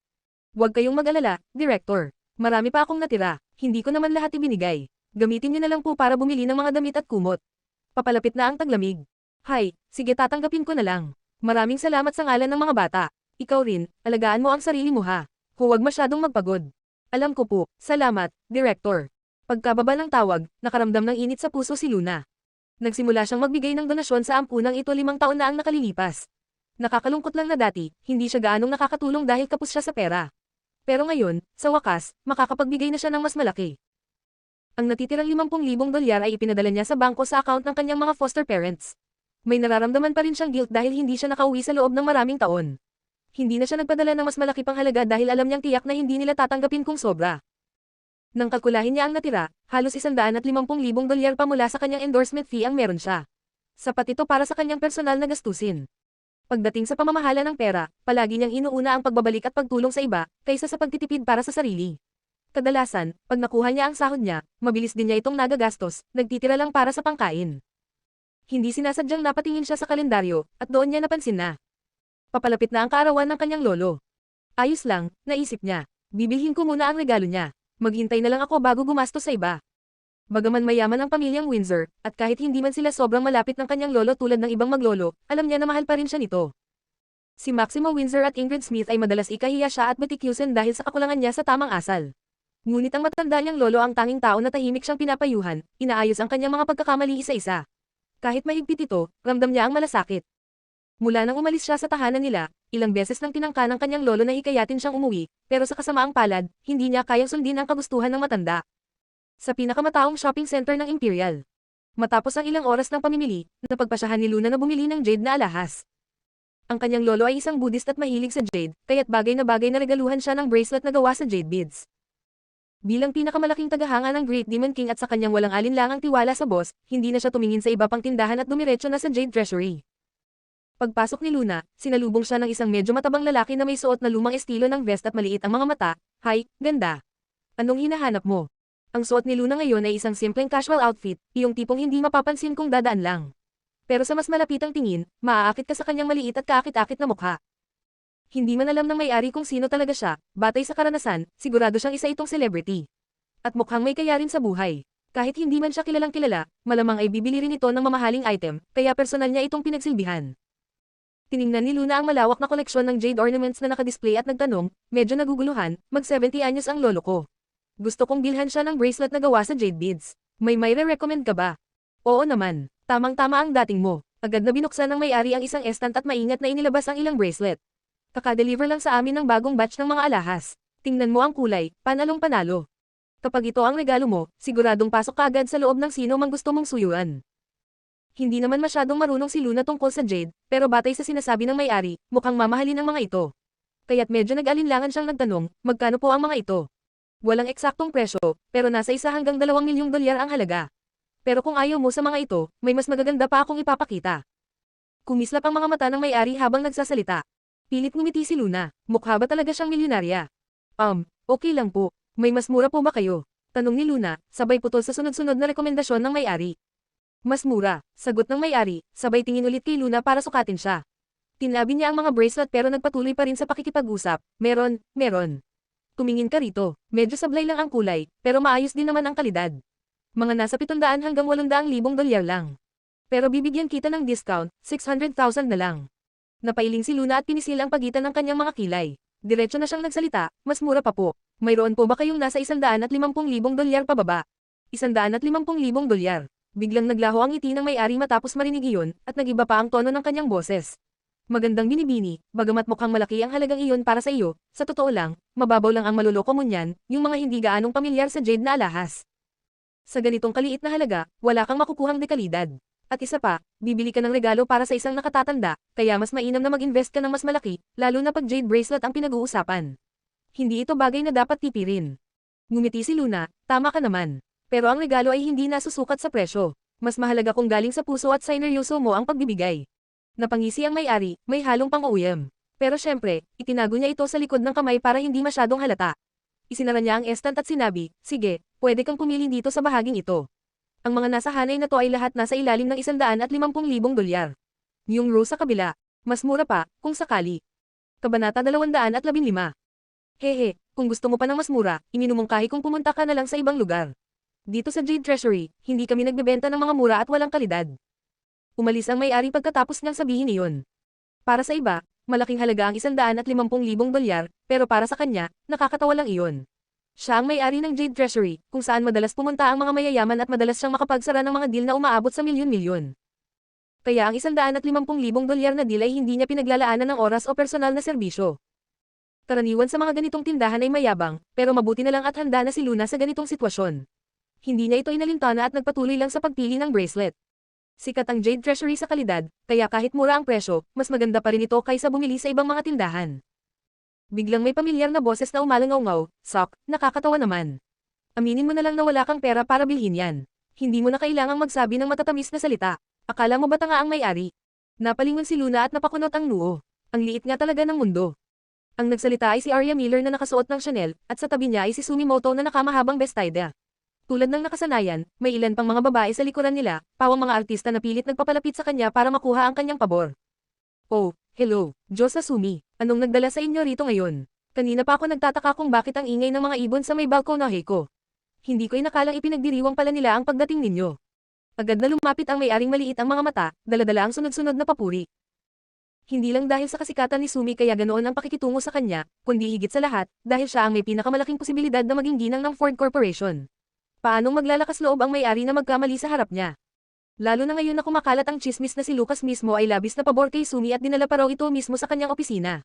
Huwag kayong mag-alala, Director. Marami pa akong natira, hindi ko naman lahat ibinigay. Gamitin niyo na lang po para bumili ng mga damit at kumot. Papalapit na ang taglamig. Hay, sige tatanggapin ko na lang. Maraming salamat sa ngalan ng mga bata. Ikaw rin, alagaan mo ang sarili mo ha. Huwag masyadong magpagod. Alam ko po, salamat, Director. Pagkababa ng tawag, nakaramdam ng init sa puso si Luna. Nagsimula siyang magbigay ng donasyon sa ampunang ito 5 taon na ang nakalilipas. Nakakalungkot lang na dati, hindi siya gaanong nakakatulong dahil kapos siya sa pera. Pero ngayon, sa wakas, makakapagbigay na siya ng mas malaki. Ang natitirang 50,000 dolyar ay ipinadala niya sa bangko sa account ng kanyang mga foster parents. May nararamdaman pa rin siyang guilt dahil hindi siya nakauwi sa loob ng maraming taon. Hindi na siya nagpadala ng mas malaki pang halaga dahil alam niyang tiyak na hindi nila tatanggapin kung sobra. Nang kalkulahin niya ang natira, halos 150,000 dolyar pa mula sa kanyang endorsement fee ang meron siya. Sapat ito para sa kanyang personal na gastusin. Pagdating sa pamamahala ng pera, palagi niyang inuuna ang pagbabalik at pagtulong sa iba, kaysa sa pagtitipid para sa sarili. Kadalasan, pag nakuha niya ang sahod niya, mabilis din niya itong nagagastos, nagtitira lang para sa pangkain. Hindi sinasadyang napatingin siya sa kalendaryo, at doon niya napansin na papalapit na ang kaarawan ng kanyang lolo. Ayos lang, naisip niya. Bibilhin ko muna ang regalo niya. Maghintay na lang ako bago gumastos sa iba. Bagaman mayaman ang pamilyang Windsor, at kahit hindi man sila sobrang malapit ng kanyang lolo tulad ng ibang maglolo, alam niya na mahal pa rin siya nito. Si Maximo Windsor at Ingrid Smith ay madalas ikahiya siya at batikusin dahil sa kakulangan niya sa tamang asal. Ngunit ang matanda niyang lolo ang tanging tao na tahimik siyang pinapayuhan, inaayos ang kanyang mga pagkakamali isa-isa. Kahit mahigpit ito, ramdam niya ang malasakit. Mula nang umalis siya sa tahanan nila, ilang beses nang tinangka ng kanyang lolo na hikayatin siyang umuwi, pero sa kasamaang palad, hindi niya kayang sundin ang kagustuhan ng matanda. Sa pinakamataong shopping center ng Imperial. Matapos ang ilang oras ng pamimili, napagpasyahan ni Luna na bumili ng jade na alahas. Ang kanyang lolo ay isang Buddhist at mahilig sa jade, kaya't bagay na regaluhan siya ng bracelet na gawa sa jade beads. Bilang pinakamalaking tagahanga ng Great Demon King at sa kanyang walang alinlangang tiwala sa boss, hindi na siya tumingin sa iba pang tindahan at dumiretso na sa Jade Treasury. Pagpasok ni Luna, sinalubong siya ng isang medyo matabang lalaki na may suot na lumang estilo ng vest at maliit ang mga mata. Hi, ganda. Anong hinahanap mo? Ang suot ni Luna ngayon ay isang simpleng casual outfit, iyong tipong hindi mapapansin kung dadaan lang. Pero sa mas malapitang tingin, maaakit ka sa kanyang maliit at kaakit-akit na mukha. Hindi man alam ng may-ari kung sino talaga siya, batay sa karanasan, sigurado siyang isa itong celebrity. At mukhang may kaya rin sa buhay. Kahit hindi man siya kilalang kilala, malamang ay bibili rin ito ng mamahaling item, kaya personal niya itong pinagsilbihan. Tiningnan ni Luna ang malawak na koleksyon ng jade ornaments na nakadisplay at nagtanong, medyo naguguluhan, mag-70 anyos ang lolo ko. Gusto kong bilhan siya ng bracelet na gawa sa jade beads. May recommend ka ba? Oo naman, tamang-tama ang dating mo. Agad na binuksan ng may-ari ang isang estant at maingat na inilabas ang ilang bracelet. Kaka-deliver lang sa amin ng bagong batch ng mga alahas. Tingnan mo ang kulay, panalong panalo. Kapag ito ang regalo mo, siguradong pasok ka agad sa loob ng sino mang gusto mong suyuan. Hindi naman masyadong marunong si Luna tungkol sa jade, pero batay sa sinasabi ng may-ari, mukhang mamahalin ang mga ito. Kaya't medyo nag-alinlangan siyang nagtanong, magkano po ang mga ito? Walang eksaktong presyo, pero nasa 1 hanggang 2 milyong dolyar ang halaga. Pero kung ayaw mo sa mga ito, may mas magaganda pa akong ipapakita. Kumislap ang mga mata ng may-ari habang nagsasalita. Pilit ngumiti si Luna, mukha ba talaga siyang milyonarya? Okay lang po. May mas mura po ba kayo? Tanong ni Luna, sabay putol sa sunod-sunod na rekomendasyon ng may-ari. Mas mura, sagot ng may-ari, sabay tingin ulit kay Luna para sukatin siya. Tinabi niya ang mga bracelet pero nagpatuloy pa rin sa pakikipag-usap, meron. Tumingin ka rito, medyo sablay lang ang kulay, pero maayos din naman ang kalidad. Mga nasa 700 hanggang 800,000 dolyar lang. Pero bibigyan kita ng discount, 600,000 na lang. Napailing si Luna at pinisil ang pagitan ng kanyang mga kilay. Diretso na siyang nagsalita, mas mura pa po. Mayroon po ba kayong nasa 150,000 dolyar pababa? 150,000 dolyar. Biglang naglaho ang ngiti ng may-ari matapos marinig iyon, at nagiba pa ang tono ng kanyang boses. Magandang binibini, bagamat mukhang malaki ang halagang iyon para sa iyo, sa totoo lang, mababaw lang ang maluloko mo niyan, yung mga hindi gaanong pamilyar sa jade na alahas. Sa ganitong kaliit na halaga, wala kang makukuhang dekalidad. At isa pa, bibili ka ng regalo para sa isang nakatatanda, kaya mas mainam na mag-invest ka ng mas malaki, lalo na pag jade bracelet ang pinag-uusapan. Hindi ito bagay na dapat tipirin. Ngumiti si Luna, tama ka naman. Pero ang regalo ay hindi nasusukat sa presyo. Mas mahalaga kung galing sa puso at sineryoso mo ang pagbibigay. Napangisi ang may-ari, may halong pang-uuyam. Pero syempre, itinago niya ito sa likod ng kamay para hindi masyadong halata. Isinara niya ang estant at sinabi, sige, pwede kang pumili dito sa bahaging ito. Ang mga nasa hanay na to ay lahat nasa ilalim ng 150,000 dolyar. Yung row sa kabila, mas mura pa, kung sakali. Kabanata 215. Hehe, kung gusto mo pa ng mas mura, iminumungkahi kung pumunta ka na lang sa ibang lugar. Dito sa Jade Treasury, hindi kami nagbebenta ng mga mura at walang kalidad. Umalis ang may-ari pagkatapos niyang sabihin iyon. Para sa iba, malaking halaga ang 150,000 dolyar, pero para sa kanya, nakakatawa lang iyon. Siya ang may-ari ng Jade Treasury, kung saan madalas pumunta ang mga mayayaman at madalas siyang makapagsara ng mga deal na umaabot sa milyon-milyon. Kaya ang 150,000 dolyar na deal ay hindi niya pinaglalaanan ng oras o personal na serbisyo. Karaniwan sa mga ganitong tindahan ay mayabang, pero mabuti na lang at handa na si Luna sa ganitong sitwasyon. Hindi niya ito inalintana at nagpatuloy lang sa pagpili ng bracelet. Sikat ang Jade Treasury sa kalidad, kaya kahit mura ang presyo, mas maganda pa rin ito kaysa bumili sa ibang mga tindahan. Biglang may pamilyar na boses na umalangaw-ngaw, "Sok, nakakatawa naman. Aminin mo na lang na wala kang pera para bilhin yan. Hindi mo na kailangang magsabi ng matatamis na salita. Akala mo ba tanga ang may-ari?" Napalingon si Luna at napakunot ang noo. Ang liit nga talaga ng mundo. Ang nagsalita ay si Arya Miller na nakasuot ng Chanel, at sa tabi niya ay si Sumimoto na nakamahabang bestida. Tulad ng nakasanayan, may ilan pang mga babae sa likuran nila, pawang mga artista na pilit nagpapalapit sa kanya para makuha ang kanyang pabor. "Oh, hello, Diyos sa Sumi, anong nagdala sa inyo rito ngayon? Kanina pa ako nagtataka kung bakit ang ingay ng mga ibon sa may balkonahe ko. Hindi ko inakalang ipinagdiriwang pala nila ang pagdating ninyo." Agad na lumapit ang may-aring maliit ang mga mata, daladala ang sunod-sunod na papuri. Hindi lang dahil sa kasikatan ni Sumi kaya ganoon ang pakikitungo sa kanya, kundi higit sa lahat, dahil siya ang may pinakamalaking posibilidad na maging ginang ng Ford Corporation. Paanong maglalakas loob ang may-ari na magkamali sa harap niya? Lalo na ngayon na kumakalat ang chismis na si Lucas mismo ay labis na pabor kay Sumi at dinala pa raw ito mismo sa kanyang opisina.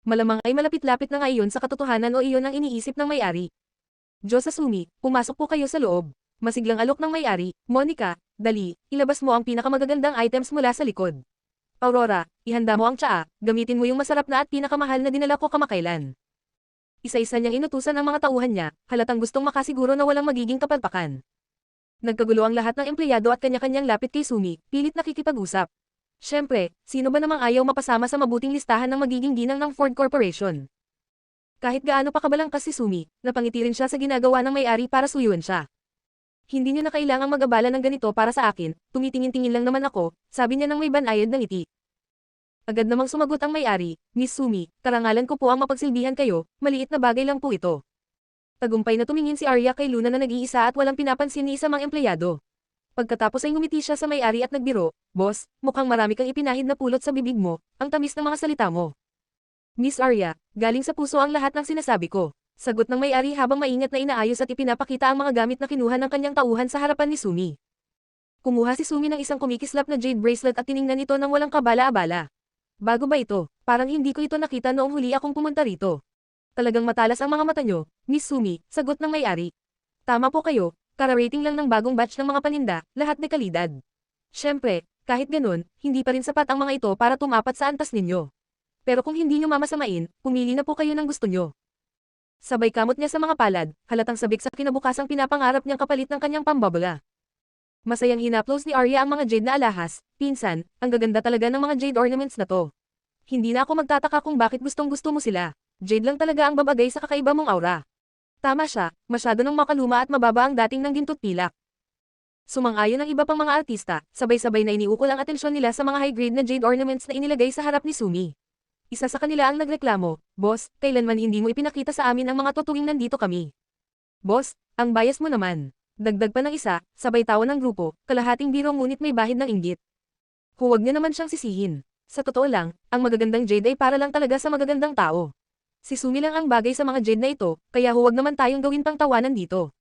Malamang ay malapit-lapit na nga iyon sa katotohanan o iyon ang iniisip ng may-ari. "Diyos sa Sumi, pumasok po kayo sa loob." Masiglang alok ng may-ari, "Monica, dali, ilabas mo ang pinakamagagandang items mula sa likod. Aurora, ihanda mo ang tsaa, gamitin mo yung masarap na at pinakamahal na dinala ko kamakailan." Isa-isa niyang inutusan ang mga tauhan niya, halatang gustong makasiguro na walang magiging kapalpakan. Nagkagulo ang lahat ng empleyado at kanya-kanyang lapit kay Sumi, pilit nakikipag-usap. Siyempre, sino ba namang ayaw mapasama sa mabuting listahan ng magiging ginang ng Ford Corporation? Kahit gaano pa kabalangkas si Sumi, napangiti rin siya sa ginagawa ng may-ari para suyuan siya. "Hindi niyo na kailangang mag-abala ng ganito para sa akin, tumitingin-tingin lang naman ako," sabi niya nang may banayad ng ngiti. Agad namang sumagot ang may-ari, "Miss Sumi, karangalan ko po ang mapagsilbihan kayo, maliit na bagay lang po ito." Tagumpay na tumingin si Arya kay Luna na nag-iisa at walang pinapansin ni isa mang empleyado. Pagkatapos ay ngumiti siya sa may-ari at nagbiro, "Boss, mukhang marami kang ipinahid na pulot sa bibig mo, ang tamis ng mga salita mo." "Miss Arya, galing sa puso ang lahat ng sinasabi ko," sagot ng may-ari habang maingat na inaayos at ipinapakita ang mga gamit na kinuha ng kanyang tauhan sa harapan ni Sumi. Kumuha si Sumi ng isang kumikislap na jade bracelet at tiningnan ito ng walang kabala-abala. "Bago ba ito? Parang hindi ko ito nakita noong huli akong pumunta rito." "Talagang matalas ang mga mata nyo, Miss Sumi," sagot ng may-ari. "Tama po kayo, kararating lang ng bagong batch ng mga paninda, lahat de kalidad. Siyempre, kahit ganun, hindi pa rin sapat ang mga ito para tumapat sa antas ninyo. Pero kung hindi nyo mamasamain, pumili na po kayo ng gusto nyo." Sabay kamot niya sa mga palad, halatang sabik sa kinabukasang pinapangarap niyang kapalit ng kanyang pambabala. Masayang hinaplos ni Arya ang mga jade na alahas, "Pinsan, ang gaganda talaga ng mga jade ornaments na to. Hindi na ako magtataka kung bakit gustong-gusto mo sila. Jade lang talaga ang babagay sa kakaiba mong aura." Tama siya, masyado nang makaluma at mababa ang dating ng ginto't pilak. Sumang-ayon ang iba pang mga artista, sabay-sabay na iniukol ang atensyon nila sa mga high-grade na jade ornaments na inilagay sa harap ni Sumi. Isa sa kanila ang nagreklamo, "Boss, kailanman hindi mo ipinakita sa amin ang mga tutuwing nandito kami." "Boss, ang bias mo naman." Dagdag pa ng isa, sabay tawa ng grupo, kalahating biro ngunit may bahid ng inggit. Huwag niyo naman siyang sisihin. Sa totoo lang, ang magagandang jade ay para lang talaga sa magagandang tao. Si Sumi lang ang bagay sa mga jade na ito, kaya huwag naman tayong gawin pang tawanan dito.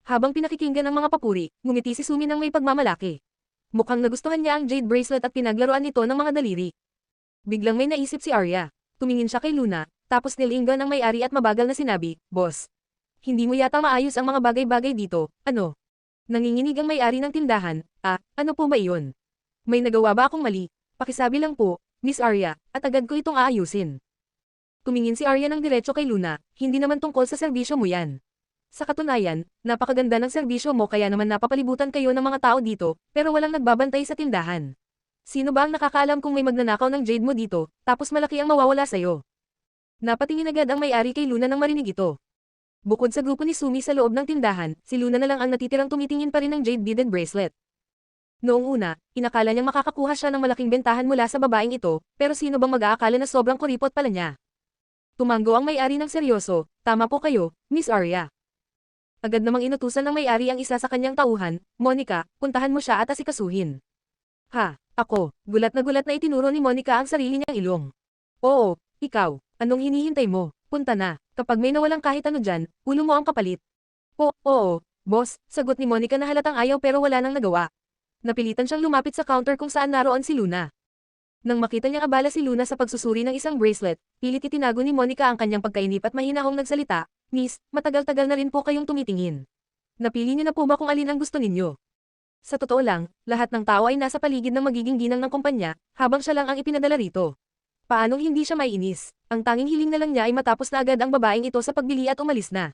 Habang pinakikinggan ang mga papuri, ngumiti si Sumi ng may pagmamalaki. Mukhang nagustuhan niya ang jade bracelet at pinaglaruan nito ng mga daliri. Biglang may naisip si Arya. Tumingin siya kay Luna, tapos nilinggan ng may-ari at mabagal na sinabi, "Boss, hindi mo yata maayos ang mga bagay-bagay dito, ano?" Nanginginig ang may-ari ng tindahan, Ano po ba iyon? May nagawa ba akong mali? Pakisabi lang po, Miss Arya, at agad ko itong aayusin." Tumingin si Arya ng diretso kay Luna, "Hindi naman tungkol sa serbisyo mo yan. Sa katunayan, napakaganda ng serbisyo mo kaya naman napapalibutan kayo ng mga tao dito, pero walang nagbabantay sa tindahan. Sino ba ang nakakaalam kung may magnanakaw ng jade mo dito, tapos malaki ang mawawala sa'yo?" Napatingin agad ang may-ari kay Luna nang marinig ito. Bukod sa grupo ni Sumi sa loob ng tindahan, si Luna na lang ang natitirang tumitingin pa rin ng jade beaded bracelet. Noong una, inakala niyang makakakuha siya ng malaking bentahan mula sa babaeng ito, pero sino bang mag-aakala na sobrang kuripot pala niya? Tumango ang may-ari ng seryoso, "Tama po kayo, Miss Arya." Agad namang inutusan ng may-ari ang isa sa kanyang tauhan, "Monica, puntahan mo siya at asikasuhin." "Ha, ako?" Gulat na itinuro ni Monica ang sarili niyang ilong. "Oo, ikaw, anong hinihintay mo? Punta na, kapag may nawalang kahit ano dyan, ulo mo ang kapalit." Oo, boss," sagot ni Monica na halatang ayaw pero wala nang nagawa. Napilitan siyang lumapit sa counter kung saan naroon si Luna. Nang makita niyang abala si Luna sa pagsusuri ng isang bracelet, pilit itinago ni Monica ang kanyang pagkainip at mahinahong nagsalita, "Miss, matagal-tagal na rin po kayong tumitingin. Napili niyo na po ba kung alin ang gusto ninyo? Sa totoo lang, lahat ng tao ay nasa paligid ng magiging ginang ng kumpanya, habang siya lang ang ipinadala rito. Paanong hindi siya maiinis? Ang tanging hiling na lang niya ay matapos na agad ang babaeng ito sa pagbili at umalis na.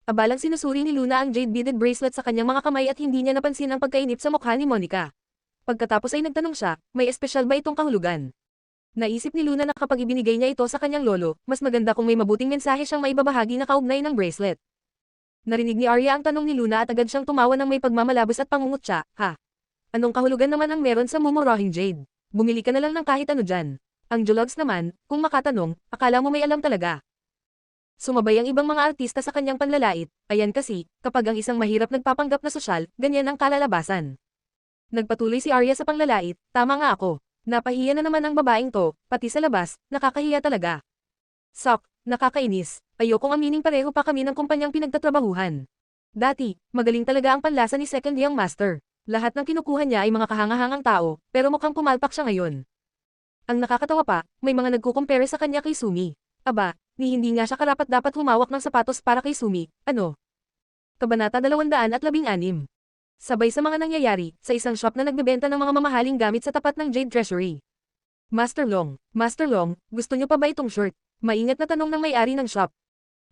Abalang sinusuri ni Luna ang jade beaded bracelet sa kanyang mga kamay at hindi niya napansin ang pagkainip sa mukha ni Monica. Pagkatapos ay nagtanong siya, may espesyal ba itong kahulugan? Naisip ni Luna na kapag ibinigay niya ito sa kanyang lolo, mas maganda kung may mabuting mensahe siyang maibabahagi na kaugnay ng bracelet. Narinig ni Arya ang tanong ni Luna at agad siyang tumawa ng may pagmamalabos at pangungutya, ha? Anong kahulugan naman ang meron sa mumurahing jade? Bumili ka na lang ng kahit ano dyan. Ang Jologs naman, kung makatanong, akala mo may alam talaga. Sumabay ang ibang mga artista sa kanyang panlalait, ayan kasi, kapag ang isang mahirap nagpapanggap na sosyal, ganyan ang kalalabasan. Nagpatuloy si Arya sa panglalait, tama nga ako. Napahiya na naman ang babaeng to, pati sa labas, nakakahiya talaga. Sok, nakakainis, ayokong aminin pareho pa kami ng kumpanyang pinagtatrabahuhan. Dati, magaling talaga ang panlasa ni Second Young Master. Lahat ng kinukuha niya ay mga kahangahangang tao, pero mukhang pumalpak siya ngayon. Ang nakakatawa pa, may mga nagkukumpere sa kanya kay Sumi. Aba, ni hindi nga siya karapat-dapat humawak ng sapatos para kay Sumi, ano? Kabanata 216. Sabay sa mga nangyayari, sa isang shop na nagbebenta ng mga mamahaling gamit sa tapat ng Jade Treasury. Master Long, gusto niyo pa ba itong shirt? Maingat na tanong ng may-ari ng shop.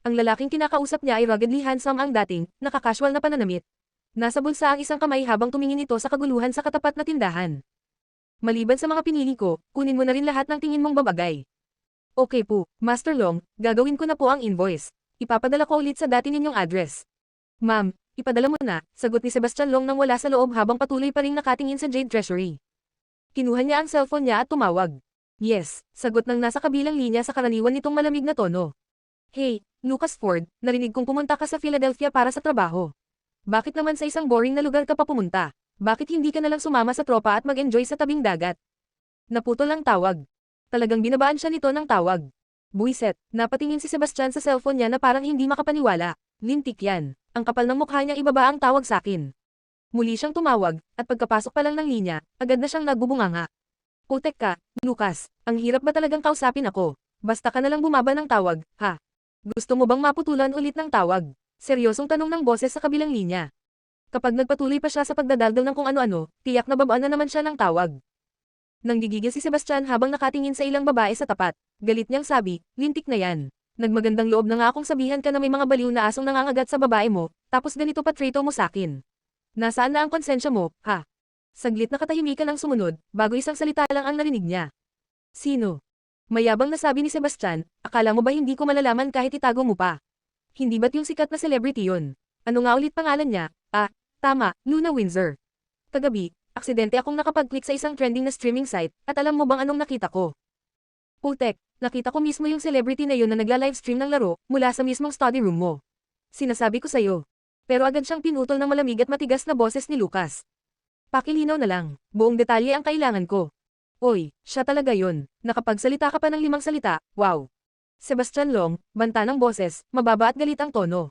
Ang lalaking kinakausap niya ay ruggedly handsome ang dating, nakakasual na pananamit. Nasa bulsa ang isang kamay habang tumingin ito sa kaguluhan sa katapat na tindahan. Maliban sa mga pinili ko, kunin mo na rin lahat ng tingin mong babagay. Okay po, Master Long, gagawin ko na po ang invoice. Ipapadala ko ulit sa dati ninyong address. Ma'am, ipadala mo na, sagot ni Sebastian Long nang wala sa loob habang patuloy pa ring nakatingin sa Jade Treasury. Kinuha niya ang cellphone niya at tumawag. Yes, sagot ng nasa kabilang linya sa karaniwan nitong malamig na tono. Hey, Lucas Ford, narinig kong pumunta ka sa Philadelphia para sa trabaho. Bakit naman sa isang boring na lugar ka pa pumunta? Bakit hindi ka na lang sumama sa tropa at mag-enjoy sa tabing dagat? Naputol ang tawag. Talagang binabaan siya nito ng tawag. Buiset, napatingin si Sebastian sa cellphone niya na parang hindi makapaniwala. Lintik yan. Ang kapal ng mukha niya ibaba ang tawag sakin. Muli siyang tumawag, at pagkapasok pa lang ng linya, agad na siyang nagbubunganga. Putek ka, Lucas, ang hirap ba talagang kausapin ako? Basta ka na lang bumaba ng tawag, ha? Gusto mo bang maputulan ulit ng tawag? Seryosong tanong ng boses sa kabilang linya. Kapag nagpatuloy pa siya sa pagdadaldal ng kung ano-ano, tiyak na babaan na naman siya ng tawag. Nang gigigil si Sebastian habang nakatingin sa ilang babae sa tapat, galit niyang sabi, lintik na yan. Nagmagandang loob na nga akong sabihan ka na may mga baliw na asong nangangagat sa babae mo, tapos ganito pa trito mo sakin. Nasaan na ang konsensya mo, ha? Saglit na katahimikan ang sumunod, bago isang salita lang ang narinig niya. Sino? Mayabang nasabi ni Sebastian, akala mo ba hindi ko malalaman kahit itago mo pa? Hindi ba't yung sikat na celebrity yun? Ano nga ulit pangalan niya? Tama, Luna Windsor. Kagabi, aksidente akong nakapag-click sa isang trending na streaming site, at alam mo bang anong nakita ko? Putek, nakita ko mismo yung celebrity na yun na nagla-livestream ng laro, mula sa mismong study room mo. Sinasabi ko sa'yo. Pero agad siyang pinutol ng malamig at matigas na boses ni Lucas. Pakilinaw na lang, buong detalye ang kailangan ko. Oy, siya talaga yun. Nakapagsalita ka pa ng 5 salita, wow. Sebastian Long, banta ng boses, mababa at galit ang tono.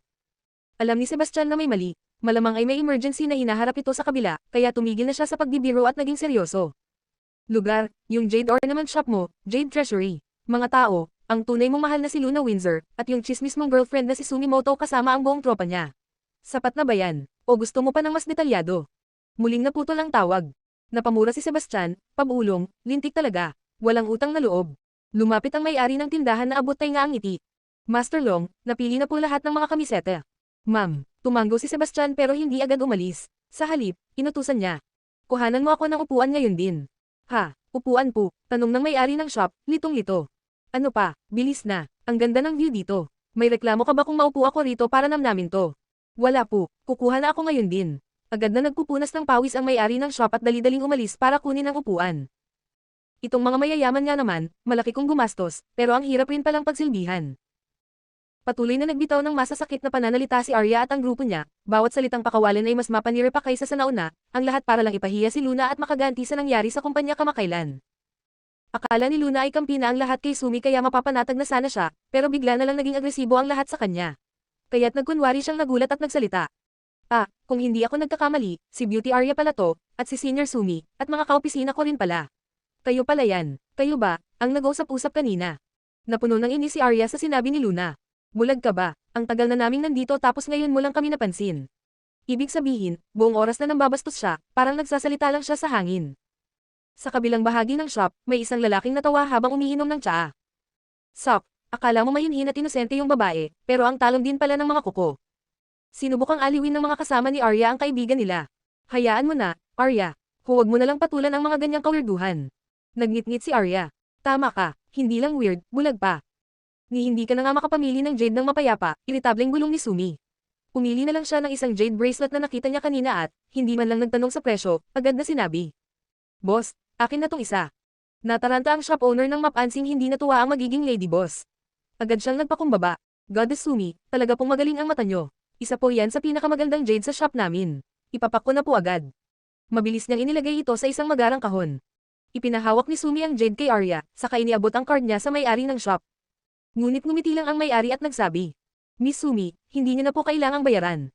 Alam ni Sebastian na may mali. Malamang ay may emergency na hinaharap ito sa kabila, kaya tumigil na siya sa pagbibiro at naging seryoso. Lugar, yung Jade Ornament Shop mo, Jade Treasury. Mga tao, ang tunay mong mahal na si Luna Windsor, at yung chismis mong girlfriend na si Sumimoto kasama ang buong tropa niya. Sapat na ba yan? O gusto mo pa ng mas detalyado? Muling naputol ang tawag. Napamura si Sebastian, pabulong, lintik talaga. Walang utang na loob. Lumapit ang may-ari ng tindahan na abot tay nga ang ngiti. Master Long, napili na po lahat ng mga kamisete. Ma'am, tumanggo si Sebastian pero hindi agad umalis. Sa halip, inutusan niya. Kuhanan mo ako ng upuan ngayon din. Ha, upuan po, tanong ng may-ari ng shop, litong-lito. Ano pa, bilis na, ang ganda ng view dito. May reklamo ka ba kung maupo ako rito para namnamin to? Wala po, kukuha na ako ngayon din. Agad na nagpupunas ng pawis ang may-ari ng shop at dali-daling umalis para kunin ang upuan. Itong mga mayayaman nga naman, malaki kong gumastos, pero ang hirap rin palang pagsilbihan. Patuloy na nagbitaw ng masasakit na pananalita si Arya at ang grupo niya, bawat salitang pakawalan ay mas mapanira pa kaysa sa nauna, ang lahat para lang ipahiya si Luna at makaganti sa nangyari sa kumpanya kamakailan. Akala ni Luna ay kampi na ang lahat kay Sumi kaya mapapanatag na sana siya, pero bigla na lang naging agresibo ang lahat sa kanya. Kaya't nagkunwari siyang nagulat at nagsalita. Kung hindi ako nagkakamali, si Beauty Arya pala to, at si Senior Sumi, at mga kaopisina ko rin pala. Kayo pala yan, kayo ba, ang nag-usap-usap kanina? Napuno ng inis si Arya sa sinabi ni Luna. Bulag ka ba? Ang tagal na naming nandito tapos ngayon mo lang kami napansin. Ibig sabihin, buong oras na nambabastos siya, parang nagsasalita lang siya sa hangin. Sa kabilang bahagi ng shop, may isang lalaking natawa habang umiinom ng tsaa. Sok, akala mo mahinhin at inosente yung babae, pero ang talon din pala ng mga kuko. Sinubukang aliwin ng mga kasama ni Arya ang kaibigan nila. Hayaan mo na, Arya. Huwag mo na lang patulan ang mga ganyang kawirduhan. Nagngit-ngit si Arya. Tama ka, hindi lang weird, bulag pa. Ni hindi ka na nga makapamili ng jade ng mapayapa, iritableng gulong ni Sumi. Pumili na lang siya ng isang jade bracelet na nakita niya kanina at, hindi man lang nagtanong sa presyo, agad na sinabi. Boss, akin na tong isa. Nataranta ang shop owner nang mapansing hindi natuwa ang magiging lady boss. Agad siyang nagpakumbaba. Goddess Sumi, talaga pong magaling ang mata nyo. Isa po yan sa pinakamagandang jade sa shop namin. Ipapak ko na po agad. Mabilis niyang inilagay ito sa isang magarang kahon. Ipinahawak ni Sumi ang jade kay Arya, saka iniabot ang card niya sa may-ari ng shop. Ngunit ngumiti lang ang may-ari at nagsabi. Miss Sumi, hindi niyo na po kailangang bayaran.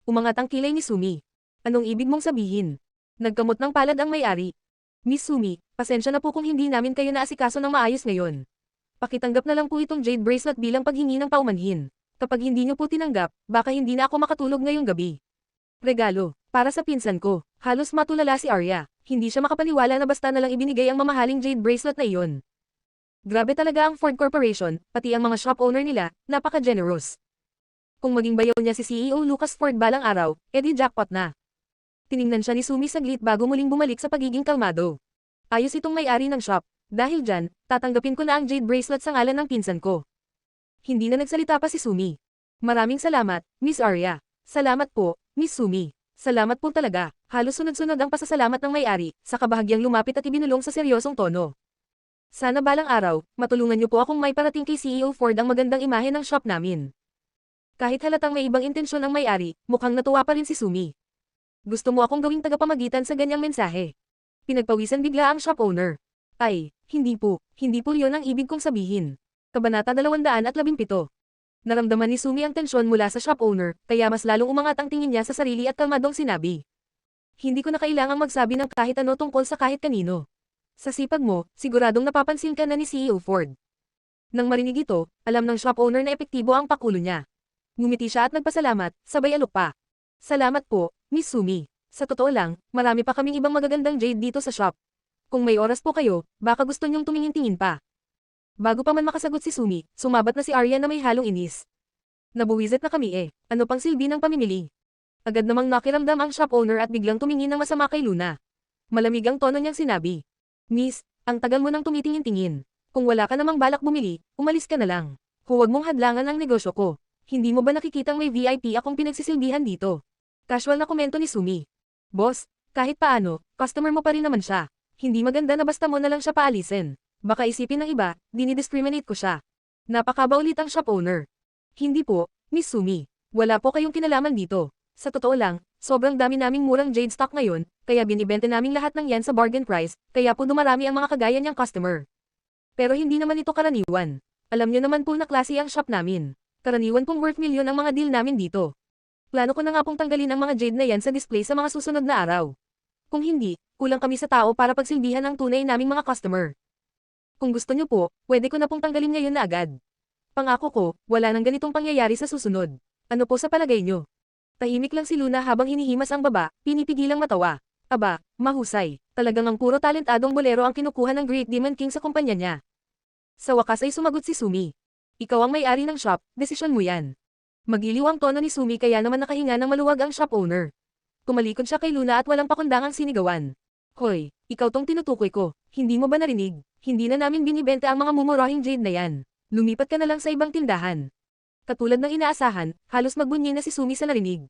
Umangat ang kilay ni Sumi. Anong ibig mong sabihin? Nagkamot ng palad ang may-ari. Miss Sumi, pasensya na po kung hindi namin kayo naasikaso ng maayos ngayon. Pakitanggap na lang po itong jade bracelet bilang paghingi ng paumanhin. Kapag hindi niyo po tinanggap, baka hindi na ako makatulog ngayong gabi. Regalo, para sa pinsan ko. Halos matulala si Arya. Hindi siya makapaniwala na basta na lang ibinigay ang mamahaling jade bracelet na iyon. Grabe talaga ang Ford Corporation, pati ang mga shop owner nila, napaka-generous. Kung maging bayaw niya si CEO Lucas Ford balang araw, edi jackpot na. Tiningnan siya ni Sumi saglit bago muling bumalik sa pagiging kalmado. Ayos itong may-ari ng shop. Dahil dyan, tatanggapin ko na ang jade bracelet sa ngalan ng pinsan ko. Hindi na nagsalita pa si Sumi. Maraming salamat, Miss Arya. Salamat po, Miss Sumi. Salamat po talaga. Halos sunod-sunod ang pasasalamat ng may-ari, sa kabahagyang lumapit at ibinulong sa seryosong tono. Sana balang araw, matulungan niyo po akong may parating kay CEO Ford ang magandang imahe ng shop namin. Kahit halatang may ibang intensyon ang may-ari, mukhang natuwa pa rin si Sumi. Gusto mo akong gawing tagapamagitan sa ganyang mensahe. Pinagpawisan bigla ang shop owner. Ay, hindi po yun ang ibig kong sabihin. Kabanata 217. Naramdaman ni Sumi ang tensyon mula sa shop owner, kaya mas lalong umangat ang tingin niya sa sarili at kalmadong sinabi. Hindi ko na kailangang magsabi ng kahit ano tungkol sa kahit kanino. Sa sipag mo, siguradong napapansin ka na ni CEO Ford. Nang marinig ito, alam ng shop owner na epektibo ang pakulo niya. Ngumiti siya at nagpasalamat, sabay alok pa. Salamat po, Miss Sumi. Sa totoo lang, marami pa kaming ibang magagandang jade dito sa shop. Kung may oras po kayo, baka gusto niyong tumingin-tingin pa. Bago pa man makasagot si Sumi, sumabat na si Arya na may halong inis. Nabuwisit na kami eh, ano pang silbi ng pamimili? Agad namang nakiramdam ang shop owner at biglang tumingin ng masama kay Luna. Malamig ang tono niyang sinabi. Miss, ang tagal mo nang tumitingin-tingin. Kung wala ka namang balak bumili, umalis ka na lang. Huwag mong hadlangan ang negosyo ko. Hindi mo ba nakikitang may VIP akong pinagsisilbihan dito? Casual na komento ni Sumi. Boss, kahit paano, customer mo pa rin naman siya. Hindi maganda na basta mo na lang siya paalisin. Baka isipin ng iba, dinidiscriminate ko siya. Napakabaulit ang shop owner. Hindi po, Miss Sumi. Wala po kayong kinalaman dito. Sa totoo lang, sobrang dami naming murang jade stock ngayon, kaya binibenta naming lahat ng yan sa bargain price, kaya po dumarami ang mga kagaya niyang customer. Pero hindi naman ito karaniwan. Alam niyo naman po na klase ang shop namin. Karaniwan pong worth milyon ang mga deal namin dito. Plano ko na nga pong tanggalin ang mga jade na yan sa display sa mga susunod na araw. Kung hindi, kulang kami sa tao para pagsilbihan ang tunay naming mga customer. Kung gusto niyo po, pwede ko na pong tanggalin ngayon na agad. Pangako ko, wala nang ganitong pangyayari sa susunod. Ano po sa palagay niyo? Tahimik lang si Luna habang hinihimas ang baba, pinipigilang matawa. Aba, mahusay. Talagang ang puro talentadong bolero ang kinukuha ng Great Demon King sa kumpanya niya. Sa wakas ay sumagot si Sumi. Ikaw ang may-ari ng shop, desisyon mo yan. Magiliw ang tono ni Sumi kaya naman nakahinga ng maluwag ang shop owner. Kumalikod siya kay Luna at walang pakundangang sinigawan. Hoy, ikaw tong tinutukoy ko, hindi mo ba narinig? Hindi na namin binibenta ang mga mumurahing jade na yan. Lumipat ka na lang sa ibang tindahan. Katulad ng inaasahan, halos magbunyi na si Sumi sa narinig.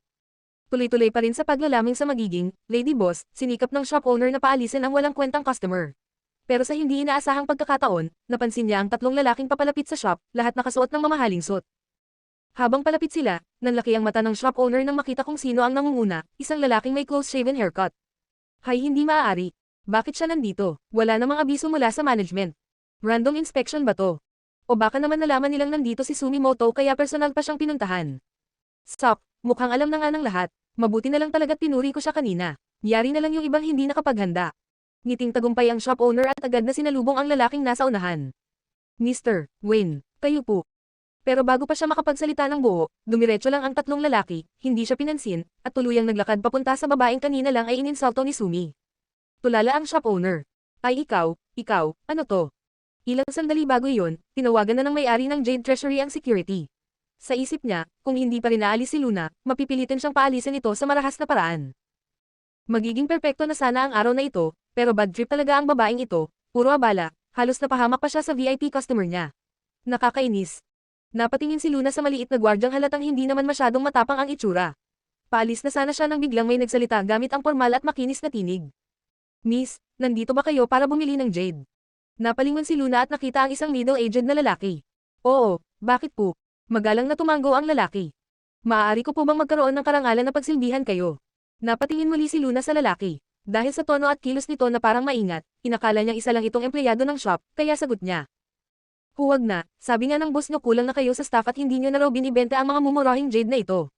Tuloy-tuloy pa rin sa paglalaming sa magiging lady boss, sinikap ng shop owner na paalisin ang walang kwentang customer. Pero sa hindi inaasahang pagkakataon, napansin niya ang tatlong lalaking papalapit sa shop, lahat nakasuot ng mamahaling suit. Habang palapit sila, nanlaki ang mata ng shop owner nang makita kung sino ang nangunguna, isang lalaking may close-shaven haircut. Hay, hindi maaari. Bakit siya nandito? Wala namang abiso mula sa management. Random inspection ba to? O baka naman nalaman nilang nandito si Sumimoto kaya personal pa siyang pinuntahan. Stop, mukhang alam na nga ng lahat. Mabuti na lang talaga't tinuri ko siya kanina. Yari na lang yung ibang hindi nakapaghanda. Ngiting tagumpay ang shop owner at agad na sinalubong ang lalaking nasa unahan. Mr. Wayne, kayo po. Pero bago pa siya makapagsalita ng buo, dumiretso lang ang tatlong lalaki, hindi siya pinansin, at tuluyang naglakad papunta sa babaeng kanina lang ay ininsulto ni Sumi. Tulala ang shop owner. Ay ikaw, ano to? Ilang sandali bago iyon, tinawagan na ng may-ari ng Jade Treasury ang security. Sa isip niya, kung hindi pa rin naalis si Luna, mapipilitin siyang paalisin ito sa marahas na paraan. Magiging perpekto na sana ang araw na ito, pero bad trip talaga ang babaeng ito, puro abala, halos napahamak pa siya sa VIP customer niya. Nakakainis. Napatingin si Luna sa maliit na gwardyang halatang hindi naman masyadong matapang ang itsura. Paalis na sana siya nang biglang may nagsalita gamit ang formal at makinis na tinig. Miss, nandito ba kayo para bumili ng jade? Napalingon si Luna at nakita ang isang middle-aged na lalaki. Oo, bakit po? Magalang na tumango ang lalaki. Maaari ko po bang magkaroon ng karangalan na pagsilbihan kayo? Napatingin muli si Luna sa lalaki. Dahil sa tono at kilos nito na parang maingat, inakala niyang isa lang itong empleyado ng shop, kaya sagot niya. Huwag na, sabi nga ng boss niyo kulang na kayo sa staff at hindi niyo na raw binibenta ang mga mumurahing jade na ito.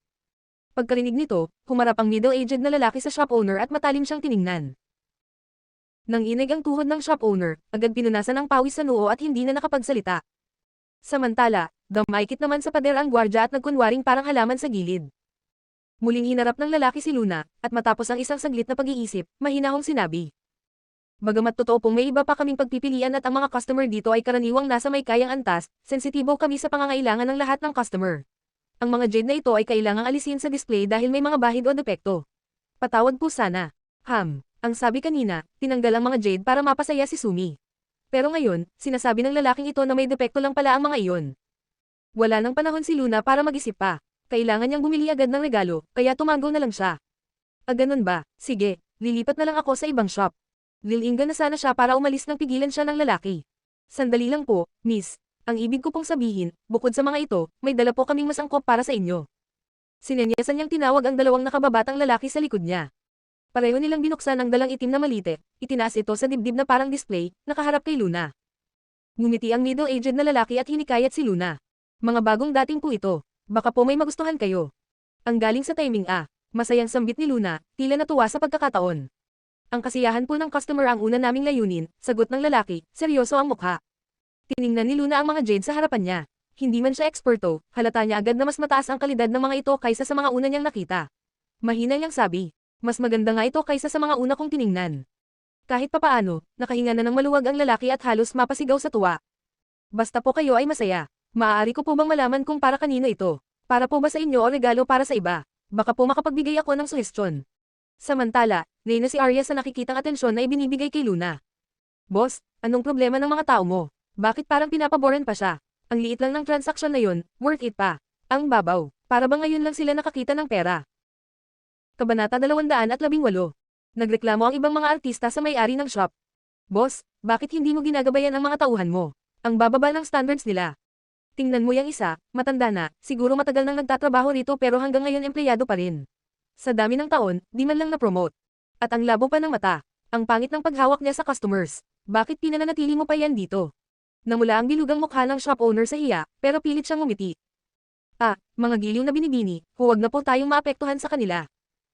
Pagkarinig nito, humarap ang middle-aged na lalaki sa shop owner at matalim siyang tiningnan. Nang inig ang tuhod ng shop owner, agad pinunasan ang pawis sa noo at hindi na nakapagsalita. Samantala, damaykit naman sa pader ang gwardya at nagkunwaring parang halaman sa gilid. Muling hinarap ng lalaki si Luna, at matapos ang isang saglit na pag-iisip, mahinahong sinabi. Bagamat totoo pong may iba pa kaming pagpipilian at ang mga customer dito ay karaniwang nasa may kayang antas, sensitibo kami sa pangangailangan ng lahat ng customer. Ang mga jade na ito ay kailangang alisin sa display dahil may mga bahid o depekto. Patawad po sana. Ang sabi kanina, tinanggal ang mga jade para mapasaya si Sumi. Pero ngayon, sinasabi ng lalaking ito na may depekto lang pala ang mga iyon. Wala nang panahon si Luna para mag-isip pa. Kailangan niyang bumili agad ng regalo, kaya tumango na lang siya. Ganun ba? Sige, lilipat na lang ako sa ibang shop. Lilingan na sana siya para umalis nang pigilan siya ng lalaki. Sandali lang po, miss. Ang ibig ko pong sabihin, bukod sa mga ito, may dala po kaming mas angkop para sa inyo. Sinenyasan niyang tinawag ang dalawang nakababatang lalaki sa likod niya. Pareho nilang binuksan ang dalang itim na malite, itinaas ito sa dibdib na parang display, nakaharap kay Luna. Ngumiti ang middle-aged na lalaki at hinikayat si Luna. Mga bagong dating po ito. Baka po may magustuhan kayo. Ang galing sa timing masayang sambit ni Luna, tila natuwa sa pagkakataon. Ang kasiyahan po ng customer ang una naming layunin, sagot ng lalaki, seryoso ang mukha. Tiningnan ni Luna ang mga jade sa harapan niya. Hindi man siya eksperto, halata niya agad na mas mataas ang kalidad ng mga ito kaysa sa mga una niyang nakita. Mahina niyang sabi, mas maganda nga ito kaysa sa mga una kong tiningnan. Kahit papaano, nakahinga na ng maluwag ang lalaki at halos mapasigaw sa tuwa. Basta po kayo ay masaya. Maaari ko po bang malaman kung para kanino ito? Para po ba sa inyo o regalo para sa iba? Baka po makapagbigay ako ng suhestyon. Samantala, na si Arya sa nakikitang atensyon na ibinibigay kay Luna. Boss, anong problema ng mga tao mo? Bakit parang pinapaboran pa siya? Ang liit lang ng transaksyon na yun, worth it pa. Ang babaw, para ba ngayon lang sila nakakita ng pera? Kabanata 218. Nagreklamo ang ibang mga artista sa may-ari ng shop. Boss, bakit hindi mo ginagabayan ang mga tauhan mo? Ang bababa ng standards nila. Tingnan mo yung isa, matanda na, siguro matagal nang nagtatrabaho rito pero hanggang ngayon empleyado pa rin. Sa dami ng taon, di man lang na-promote. At ang labo pa ng mata. Ang pangit ng paghawak niya sa customers. Bakit pinananatili mo pa yan dito? Namula ang bilugang mukha ng shop owner sa hiya, pero pilit siyang ngumiti. Mga giliw na binibini, huwag na po tayong maapektuhan sa kanila.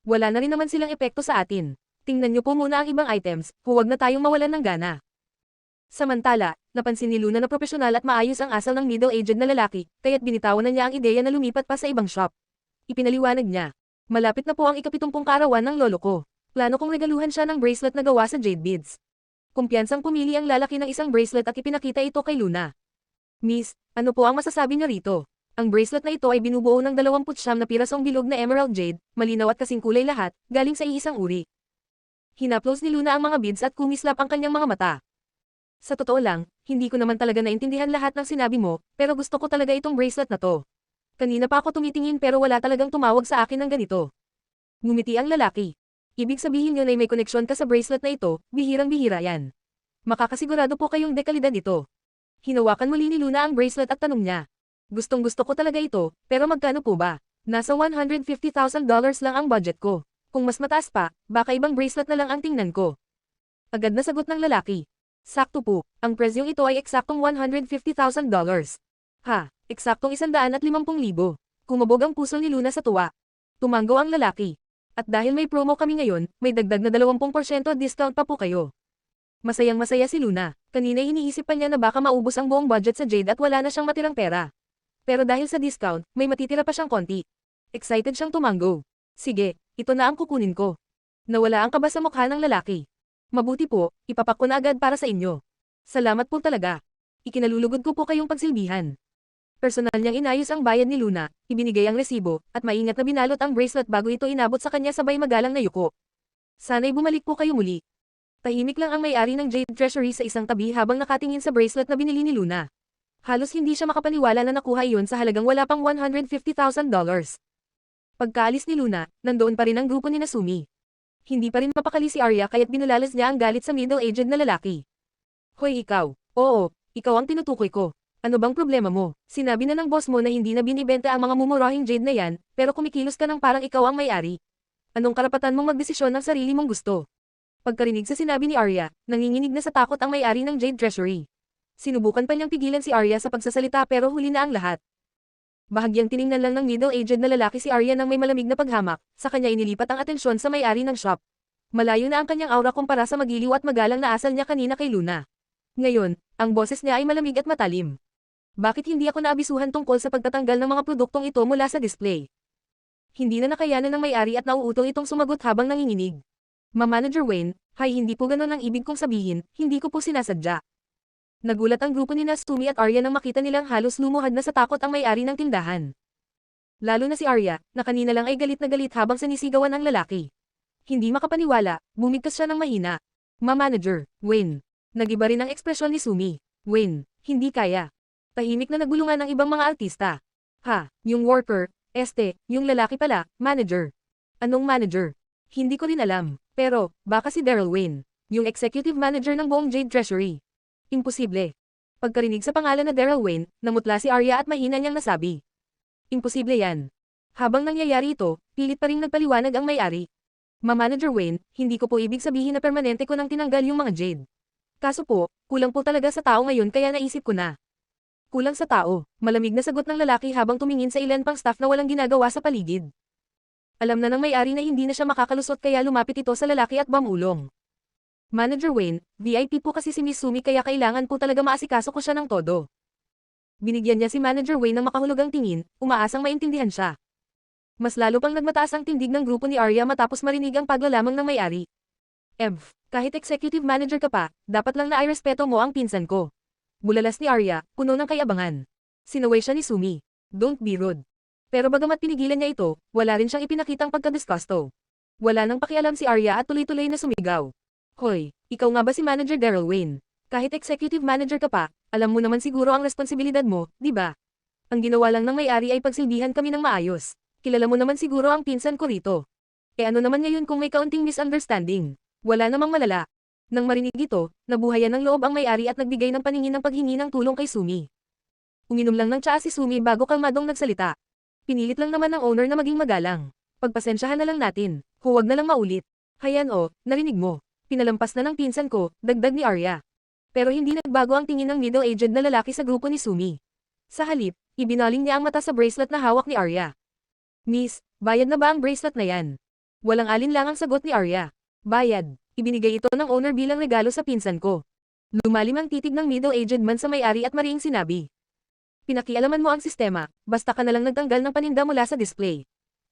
Wala na rin naman silang epekto sa atin. Tingnan niyo po muna ang ibang items, huwag na tayong mawalan ng gana. Samantala, napansin ni Luna na propesyonal at maayos ang asal ng middle-aged na lalaki, kaya't binitawan na niya ang ideya na lumipat pa sa ibang shop. Ipinaliwanag niya. Malapit na po ang ika-70 kaarawan ng lolo ko. Plano kong regaluhan siya ng bracelet na gawa sa jade beads. Kumpiyansang pumili ang lalaki ng isang bracelet at ipinakita ito kay Luna. Miss, ano po ang masasabi niyo rito? Ang bracelet na ito ay binubuo ng 29 na pirasong bilog na emerald jade, malinaw at kasing kulay lahat, galing sa iisang uri. Hinaplos ni Luna ang mga beads at kumislap ang kanyang mga mata. Sa totoo lang, hindi ko naman talaga naintindihan lahat ng sinabi mo, pero gusto ko talaga itong bracelet na to. Kanina pa ako tumitingin pero wala talagang tumawag sa akin ng ganito. Ngumiti ang lalaki. Ibig sabihin yun ay may koneksyon ka sa bracelet na ito, bihirang-bihira yan. Makakasigurado po kayong dekalidad ito. Hinawakan muli ni Luna ang bracelet at tanong niya. Gustong-gusto ko talaga ito, pero magkano po ba? Nasa $150,000 lang ang budget ko. Kung mas mataas pa, baka ibang bracelet na lang ang tingnan ko. Agad na sagot ng lalaki. Sakto po, ang presyong ito ay eksaktong $150,000. Eksaktong 150,000. Kumabog ang puso ni Luna sa tuwa. Tumango ang lalaki. At dahil may promo kami ngayon, may dagdag na 20% discount pa po kayo. Masayang-masaya si Luna. Kanina iniisip pa niya na baka maubos ang buong budget sa jade at wala na siyang matirang pera. Pero dahil sa discount, may matitira pa siyang konti. Excited siyang tumango. Sige, ito na ang kukunin ko. Nawala ang kaba sa mukha ng lalaki. Mabuti po, ipapak ko na agad para sa inyo. Salamat po talaga. Ikinalulugod ko po kayong pagsilbihan. Personal niyang inayos ang bayad ni Luna, ibinigay ang resibo, at maingat na binalot ang bracelet bago ito inabot sa kanya sabay magalang na yuko. Sana'y bumalik po kayo muli. Tahimik lang ang may-ari ng Jade Treasury sa isang tabi habang nakatingin sa bracelet na binili ni Luna. Halos hindi siya makapaniwala na nakuha iyon sa halagang wala pang $150,000. Pagkaalis ni Luna, nandoon pa rin ang grupo ni Nasumi. Hindi pa rin mapakali si Arya kaya't binulalas niya ang galit sa middle-aged na lalaki. Hoy ikaw, oo, ikaw ang tinutukoy ko. Ano bang problema mo? Sinabi na ng boss mo na hindi na binibenta ang mga mumurahing jade na yan, pero kumikilos ka ng parang ikaw ang may-ari. Anong karapatan mong magdesisyon ng sarili mong gusto? Pagkarinig sa sinabi ni Arya, nanginginig na sa takot ang may-ari ng Jade Treasury. Sinubukan pa niyang pigilan si Arya sa pagsasalita pero huli na ang lahat. Bahagyang tiningnan lang ng middle-aged na lalaki si Arya nang may malamig na paghamak, sa kanya inilipat ang atensyon sa may-ari ng shop. Malayo na ang kanyang aura kumpara sa magiliw at magalang na asal niya kanina kay Luna. Ngayon, ang boses niya ay malamig at matalim. Bakit hindi ako naabisuhan tungkol sa pagtatanggal ng mga produktong ito mula sa display? Hindi na nakayanan ng may-ari at nauutol itong sumagot habang nanginginig. Manager Wayne, hay hindi po ganun ang ibig kong sabihin, hindi ko po sinasadya. Nagulat ang grupo ni Nasumi at Arya nang makita nilang halos lumuhad na sa takot ang may-ari ng tindahan. Lalo na si Arya, na kanina lang ay galit na galit habang sinisigawan ang lalaki. Hindi makapaniwala, bumigkas siya ng mahina. Manager Wayne. Nagiba rin ang ekspresyon ni Sumi. Wayne, hindi kaya. Tahimik na nagbulungan ang ibang mga artista. Ha, yung worker, yung lalaki pala, manager. Anong manager? Hindi ko rin alam, pero, baka si Daryl Wayne, yung executive manager ng buong Jade Treasury. Imposible. Pagkarinig sa pangalan na Daryl Wayne, namutla si Arya at mahina niyang nasabi. Imposible yan. Habang nangyayari ito, pilit pa ring nagpaliwanag ang may-ari. Manager Wayne, hindi ko po ibig sabihin na permanente ko nang tinanggal yung mga Jade. Kaso po, kulang po talaga sa tao ngayon kaya naisip ko na. Kulang sa tao, malamig na sagot ng lalaki habang tumingin sa ilan pang staff na walang ginagawa sa paligid. Alam na ng may-ari na hindi na siya makakalusot kaya lumapit ito sa lalaki at bumulong. Manager Wayne, VIP po kasi si Miss Sumi kaya kailangan po talaga maasikaso ko siya ng todo. Binigyan niya si Manager Wayne ng makahulugang tingin, umaasang maintindihan siya. Mas lalo pang nagmataas ang tindig ng grupo ni Arya matapos marinig ang paglalamang ng may-ari. Kahit executive manager ka pa, dapat lang na ay respeto mo ang pinsan ko. Bulalas ni Arya, puno ng kayabangan. Sinaway siya ni Sumi. Don't be rude. Pero bagamat pinigilan niya ito, wala rin siyang ipinakitang pagkadisgusto. Wala nang pakialam si Arya at tuloy-tuloy na sumigaw. Hoy, ikaw nga ba si Manager Daryl Wayne? Kahit executive manager ka pa, alam mo naman siguro ang responsibilidad mo, di ba? Ang ginawa lang ng may-ari ay pagsilbihan kami ng maayos. Kilala mo naman siguro ang pinsan ko rito. Ano naman ngayon kung may kaunting misunderstanding? Wala namang malala. Nang marinig ito, nabuhayan ng loob ang may-ari at nagbigay ng paningin ng paghingi ng tulong kay Sumi. Uminom lang ng tsaa si Sumi bago kalmadong nagsalita. Pinilit lang naman ng owner na maging magalang. Pagpasensyahan na lang natin, huwag na lang maulit. Hayan narinig mo. Pinalampas na ng pinsan ko, dagdag ni Arya. Pero hindi nagbago ang tingin ng middle-aged na lalaki sa grupo ni Sumi. Sa halip, ibinaling niya ang mata sa bracelet na hawak ni Arya. Miss, bayad na ba ang bracelet na yan? Walang alinlangang sagot ni Arya. Bayad. Ibinigay ito ng owner bilang regalo sa pinsan ko. Lumalim ang titig ng middle-aged man sa may-ari at mariing sinabi. Pinakialaman mo ang sistema, basta ka na lang nagtanggal ng paninda mula sa display.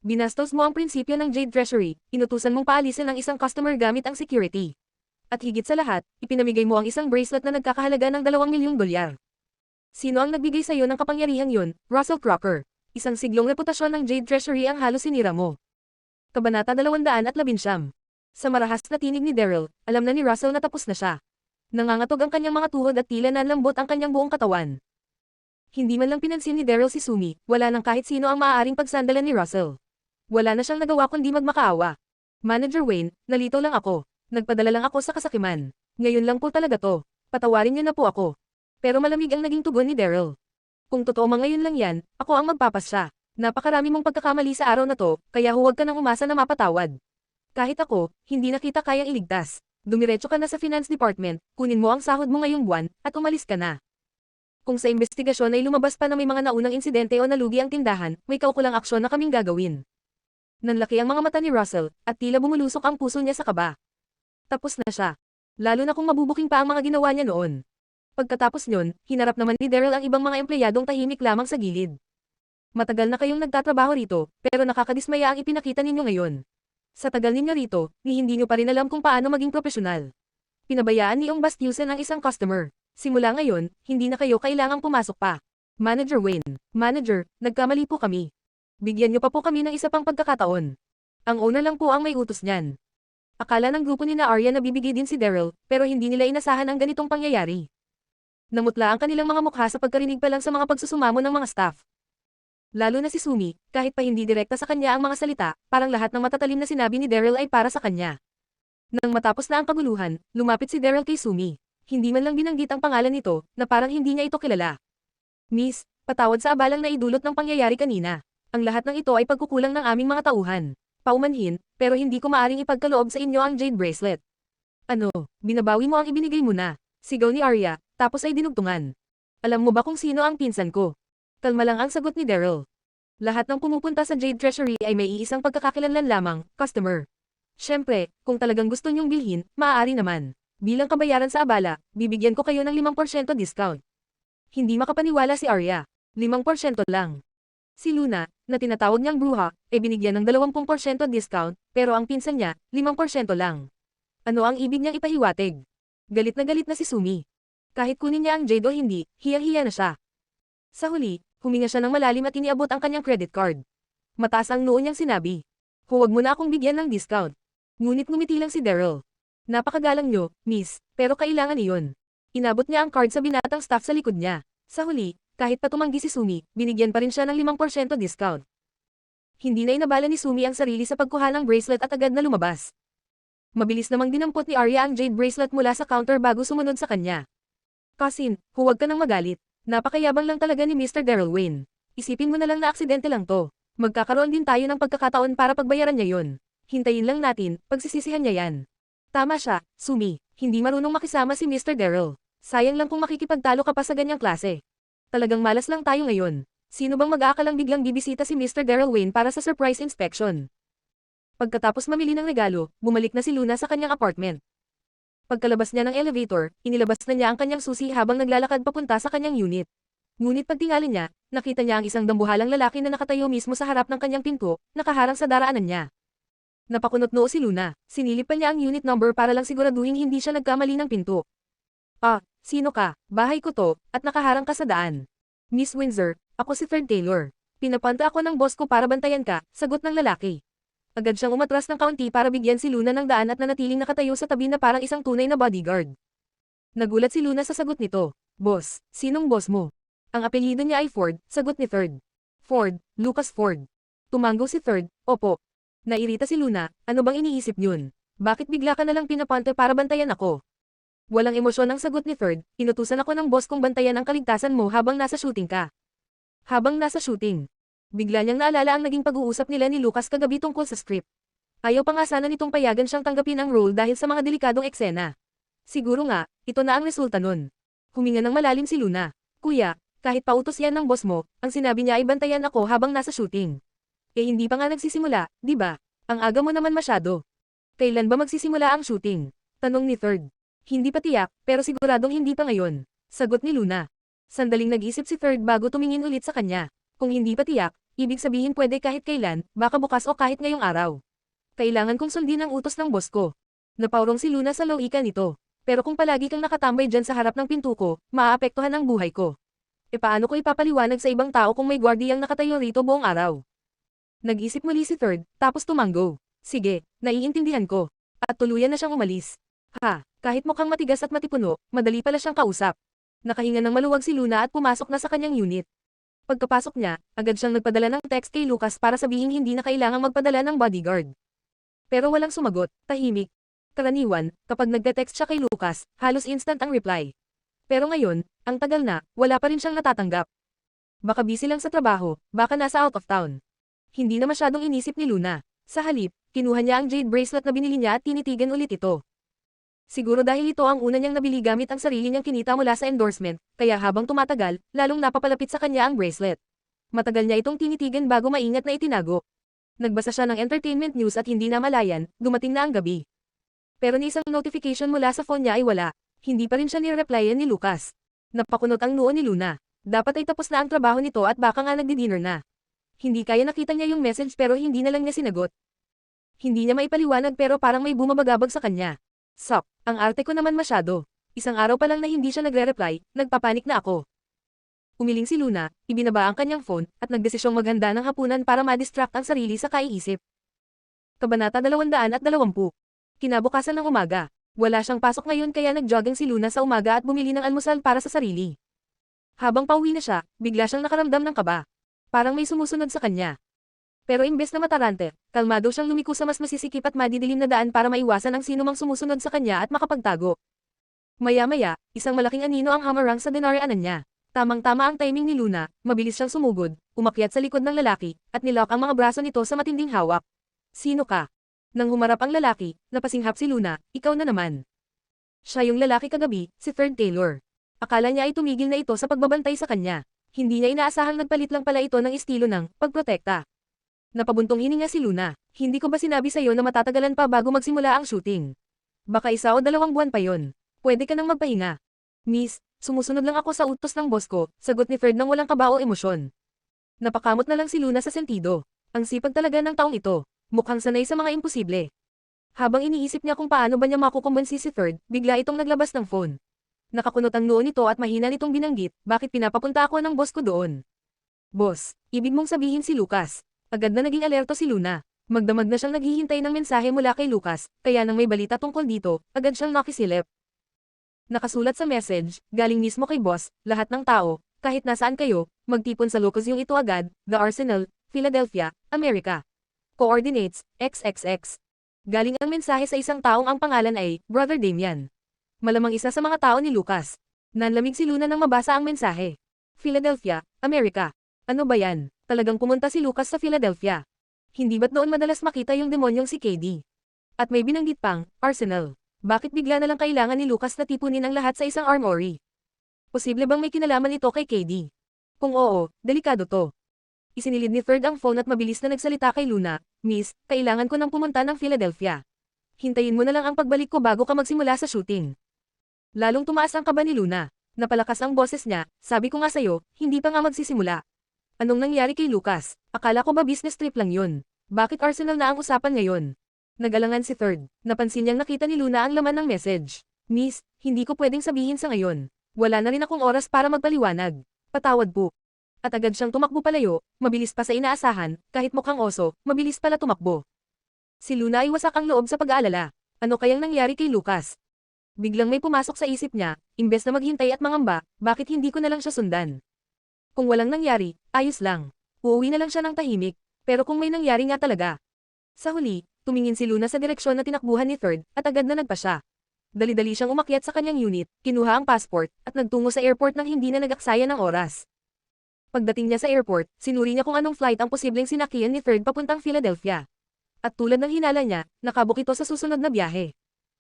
Binastos mo ang prinsipyo ng Jade Treasury, inutusan mong paalisin ang isang customer gamit ang security. At higit sa lahat, ipinamigay mo ang isang bracelet na nagkakahalaga ng $2 milyong. Sino ang nagbigay sa iyo ng kapangyarihang yun, Russell Crocker? Isang siglong reputasyon ng Jade Treasury ang halos sinira mo. Kabanata 219. Sa marahas na tinig ni Daryl, alam na ni Russell na tapos na siya. Nangangatog ang kanyang mga tuhod at tila nanlambot ang kanyang buong katawan. Hindi man lang pinansin ni Daryl si Sumi, wala nang kahit sino ang maaaring pagsandalan ni Russell. Wala na siyang nagawa kundi magmakaawa. Manager Wayne, nalito lang ako. Nagpadala lang ako sa kasakiman. Ngayon lang po talaga to. Patawarin niyo na po ako. Pero malamig ang naging tugon ni Daryl. Kung totoo man ngayon lang yan, ako ang magpapasya. Napakarami mong pagkakamali sa araw na to, kaya huwag ka nang umasa na mapatawad. Kahit ako, hindi na kita kayang iligtas. Dumiretso ka na sa finance department, kunin mo ang sahod mo ngayong buwan, at umalis ka na. Kung sa investigasyon ay lumabas pa na may mga naunang insidente o nalugi ang tindahan, may kaukulang aksyon na kaming gagawin. Nanlaki ang mga mata ni Russell, at tila bumulusok ang puso niya sa kaba. Tapos na siya. Lalo na kung mabubuking pa ang mga ginawa niya noon. Pagkatapos nyon, hinarap naman ni Daryl ang ibang mga empleyadong tahimik lamang sa gilid. Matagal na kayong nagtatrabaho rito, pero nakakadismaya ang ipinakita ninyo ngayon. Sa tagal ninyo rito, ni hindi nyo pa rin alam kung paano maging profesional. Pinabayaan ni Ong Bastiusen ang isang customer. Simula ngayon, hindi na kayo kailangang pumasok pa. Manager Wayne. Manager, nagkamali po kami. Bigyan nyo pa po kami ng isa pang pagkakataon. Ang owner lang po ang may utos niyan. Akala ng grupo ni na Arya na bibigay din si Daryl, pero hindi nila inasahan ang ganitong pangyayari. Namutla ang kanilang mga mukha sa pagkarinig pa lang sa mga pagsusumamo ng mga staff. Lalo na si Sumi, kahit pa hindi direkta sa kanya ang mga salita, parang lahat ng matatalim na sinabi ni Daryl ay para sa kanya. Nang matapos na ang kaguluhan, lumapit si Daryl kay Sumi. Hindi man lang binanggit ang pangalan nito, na parang hindi niya ito kilala. Miss, patawad sa abalang naidulot ng pangyayari kanina. Ang lahat ng ito ay pagkukulang ng aming mga tauhan. Paumanhin, pero hindi ko maaring ipagkaloob sa inyo ang jade bracelet. Ano, binabawi mo ang ibinigay mo na. Sigaw ni Arya, tapos ay dinugtungan. Alam mo ba kung sino ang pinsan ko? Kalma lang ang sagot ni Daryl. Lahat ng pumupunta sa Jade Treasury ay may iisang pagkakakilanlan lamang, customer. Siyempre, kung talagang gusto niyong bilhin, maaari naman. Bilang kabayaran sa abala, bibigyan ko kayo ng 5% discount. Hindi makapaniwala si Arya. 5% lang. Si Luna, na tinatawag niyang bruha, ay binigyan ng 20% discount, pero ang pinsan niya, 5% lang. Ano ang ibig niyang ipahiwatig? Galit na si Sumi. Kahit kunin niya ang jade o hindi, hiyang-hiya na siya. Sa huli, huminga siya ng malalim at iniabot ang kanyang credit card. Mataas ang noo niyang sinabi. Huwag mo na akong bigyan ng discount. Ngunit ngumiti lang si Daryl. Napakagalang niyo, miss, pero kailangan iyon. Inabot niya ang card sa binatang staff sa likod niya. Sa huli, kahit pa tumanggi si Sumi, binigyan pa rin siya ng 5% discount. Hindi na inabala ni Sumi ang sarili sa pagkuha ng bracelet at agad na lumabas. Mabilis namang dinampot ni Arya ang jade bracelet mula sa counter bago sumunod sa kanya. Cousin, huwag ka nang magalit. Napakayabang lang talaga ni Mr. Daryl Wayne. Isipin mo na lang na aksidente lang to. Magkakaroon din tayo ng pagkakataon para pagbayaran niya yon. Hintayin lang natin, pagsisisihan niya yan. Tama siya, Sumi. Hindi marunong makisama si Mr. Daryl. Sayang lang kung makikipagtalo ka pa sa ganyang klase. Talagang malas lang tayo ngayon. Sino bang mag-aakalang biglang bibisita si Mr. Daryl Wayne para sa surprise inspection? Pagkatapos mamili ng regalo, bumalik na si Luna sa kanyang apartment. Pagkalabas niya ng elevator, inilabas na niya ang kanyang susi habang naglalakad papunta sa kanyang unit. Ngunit pagtingali niya, nakita niya ang isang dambuhalang lalaki na nakatayo mismo sa harap ng kanyang pinto, nakaharang sa daraanan niya. Napakunot noo si Luna, sinilip pa niya ang unit number para lang siguraduhin hindi siya nagkamali ng pinto. Ah, sino ka? Bahay ko to, at nakaharang ka sa daan. Miss Windsor, ako si Third Taylor. Pinapanta ako ng boss ko para bantayan ka, sagot ng lalaki. Agad siyang umatras ng kaunti para bigyan si Luna ng daan at nanatiling nakatayo sa tabi na parang isang tunay na bodyguard. Nagulat si Luna sa sagot nito. Boss, sinong boss mo? Ang apelyido niya ay Ford, sagot ni Third. Ford, Lucas Ford. Tumango si Third, opo. Nairita si Luna, ano bang iniisip yun? Bakit bigla ka nalang pinapante para bantayan ako? Walang emosyon ang sagot ni Third, inutusan ako ng boss kong bantayan ang kaligtasan mo habang nasa shooting ka. Habang nasa shooting. Bigla niyang naalala ang naging pag-uusap nila ni Lucas kagabi tungkol sa script. Ayaw pa nga sana nitong payagan siyang tanggapin ang role dahil sa mga delikadong eksena. Siguro nga, ito na ang resulta nun. Huminga ng malalim si Luna. Kuya, kahit pautos yan ng boss mo, ang sinabi niya ay bantayan ako habang nasa shooting. Eh hindi pa nga nagsisimula, di ba? Ang aga mo naman masyado. Kailan ba magsisimula ang shooting? Tanong ni Third. Hindi pa tiyak, pero siguradong hindi pa ngayon. Sagot ni Luna. Sandaling nag-isip si Third bago tumingin ulit sa kanya. Kung hindi pa tiyak, ibig sabihin pwede kahit kailan, baka bukas o kahit ngayong araw. Kailangan kong sundin ang utos ng boss ko. Napaurong si Luna sa loika nito. Pero kung palagi kang nakatambay dyan sa harap ng pinto ko, maaapektuhan ang buhay ko. E paano ko ipapaliwanag sa ibang tao kung may gwardiyang nakatayo rito buong araw? Nag-isip muli si Third, tapos tumango. Sige, naiintindihan ko. At tuluyan na siyang umalis. Ha, kahit mukhang matigas at matipuno, madali pala siyang kausap. Nakahinga ng maluwag si Luna at pumasok na sa kanyang unit. Pagkapasok niya, agad siyang nagpadala ng text kay Lucas para sabihin hindi na kailangang magpadala ng bodyguard. Pero walang sumagot, tahimik. Karaniwan, kapag nagte-text siya kay Lucas, halos instant ang reply. Pero ngayon, ang tagal na, wala pa rin siyang natatanggap. Baka busy lang sa trabaho, baka nasa out of town. Hindi na masyadong inisip ni Luna. Sa halip, kinuha niya ang jade bracelet na binili niya at tinitigan ulit ito. Siguro dahil ito ang una niyang nabili gamit ang sarili niyang kinita mula sa endorsement, kaya habang tumatagal, lalong napapalapit sa kanya ang bracelet. Matagal niya itong tinitigan bago maingat na itinago. Nagbasa siya ng entertainment news at hindi namalayan, dumating na ang gabi. Pero ni isang notification mula sa phone niya ay wala. Hindi pa rin siya ni-replyan ni Lucas. Napakunot ang noo ni Luna. Dapat ay tapos na ang trabaho nito at baka nga nagdi-dinner na. Hindi kaya nakita niya yung message pero hindi na lang niya sinagot. Hindi niya maipaliwanag pero parang may bumabagabag sa kanya. Sok, ang arte ko naman masyado. Isang araw pa lang na hindi siya nagre-reply, nagpapanik na ako. Umiling si Luna, ibinaba ang kanyang phone, at nagdesisyong maghanda ng hapunan para ma-distract ang sarili sa kaiisip. Kabanata 220. Kinabukasan ng umaga. Wala siyang pasok ngayon kaya nag-jogging si Luna sa umaga at bumili ng almusal para sa sarili. Habang pauwi na siya, bigla siyang nakaramdam ng kaba. Parang may sumusunod sa kanya. Pero imbes na matarante, kalmado siyang lumiko sa mas masisikip at madidilim na daan para maiwasan ang sinumang sumusunod sa kanya at makapagtago. Maya-maya, isang malaking anino ang hamarang sa dinaraanan niya. Tamang-tama ang timing ni Luna, mabilis siyang sumugod, umakyat sa likod ng lalaki, at nilock ang mga braso nito sa matinding hawak. Sino ka? Nang humarap ang lalaki, napasinghap si Luna, ikaw na naman. Siya yung lalaki kagabi, si Third Taylor. Akala niya ay tumigil na ito sa pagbabantay sa kanya. Hindi niya inaasahang nagpalit lang pala ito ng estilo ng pagprotekta. Napabuntong hininga si Luna, hindi ko ba sinabi sa'yo na matatagalan pa bago magsimula ang shooting? Baka 1 o 2 buwan pa yon. Pwede ka nang magpahinga. Miss, sumusunod lang ako sa utos ng boss ko, sagot ni Ferd nang walang kaba o emosyon. Napakamot na lang si Luna sa sentido. Ang sipag talaga ng taong ito. Mukhang sanay sa mga imposible. Habang iniisip niya kung paano ba niya makukumbansi si Ferd, bigla itong naglabas ng phone. Nakakunot ang noo nito at mahina nitong binanggit, bakit pinapapunta ako ng boss ko doon? Boss, ibig mong sabihin si Lucas. Agad na naging alerto si Luna. Magdamag na siyang naghihintay ng mensahe mula kay Lucas, kaya nang may balita tungkol dito, agad siyang nakisilip. Nakasulat sa message, galing mismo kay boss, lahat ng tao, kahit nasaan kayo, magtipon sa locus yung ito agad, The Arsenal, Philadelphia, America. Coordinates, XXX. Galing ang mensahe sa isang taong ang pangalan ay, Brother Damian. Malamang isa sa mga tao ni Lucas. Nanlamig si Luna nang mabasa ang mensahe. Philadelphia, America. Ano ba yan? Talagang pumunta si Lucas sa Philadelphia. Hindi ba't noon madalas makita yung demonyong si KD? At may binanggit pang, Arsenal. Bakit bigla na lang kailangan ni Lucas na tipunin ang lahat sa isang armory? Posible bang may kinalaman ito kay KD? Kung oo, delikado to. Isinilid ni Ferd ang phone at mabilis na nagsalita kay Luna, Miss, kailangan ko nang pumunta ng Philadelphia. Hintayin mo na lang ang pagbalik ko bago ka magsimula sa shooting. Lalong tumaas ang kaba ni Luna. Napalakas ang boses niya, sabi ko nga sa'yo, hindi pa nga magsisimula. Anong nangyari kay Lucas? Akala ko ba business trip lang yun? Bakit Arsenal na ang usapan ngayon? Nagalangan si Third. Napansin niyang nakita ni Luna ang laman ng message. Miss, hindi ko pwedeng sabihin sa ngayon. Wala na rin akong oras para magpaliwanag. Patawad po. At agad siyang tumakbo palayo, mabilis pa sa inaasahan, kahit mukhang oso, mabilis pala tumakbo. Si Luna ay wasak ang loob sa pag-aalala. Ano kayang nangyari kay Lucas? Biglang may pumasok sa isip niya, imbes na maghintay at mangamba, bakit hindi ko na lang siya sundan? Kung walang nangyari, ayos lang. Uuwi na lang siya ng tahimik, pero kung may nangyari nga talaga. Sa huli, tumingin si Luna sa direksyon na tinakbuhan ni Third, at agad na nagpa siya. Dali-dali siyang umakyat sa kanyang unit, kinuha ang passport, at nagtungo sa airport nang hindi na nag-aksaya ng oras. Pagdating niya sa airport, sinuri niya kung anong flight ang posibleng sinakyan ni Third papuntang Philadelphia. At tulad ng hinala niya, nakabook ito sa susunod na biyahe.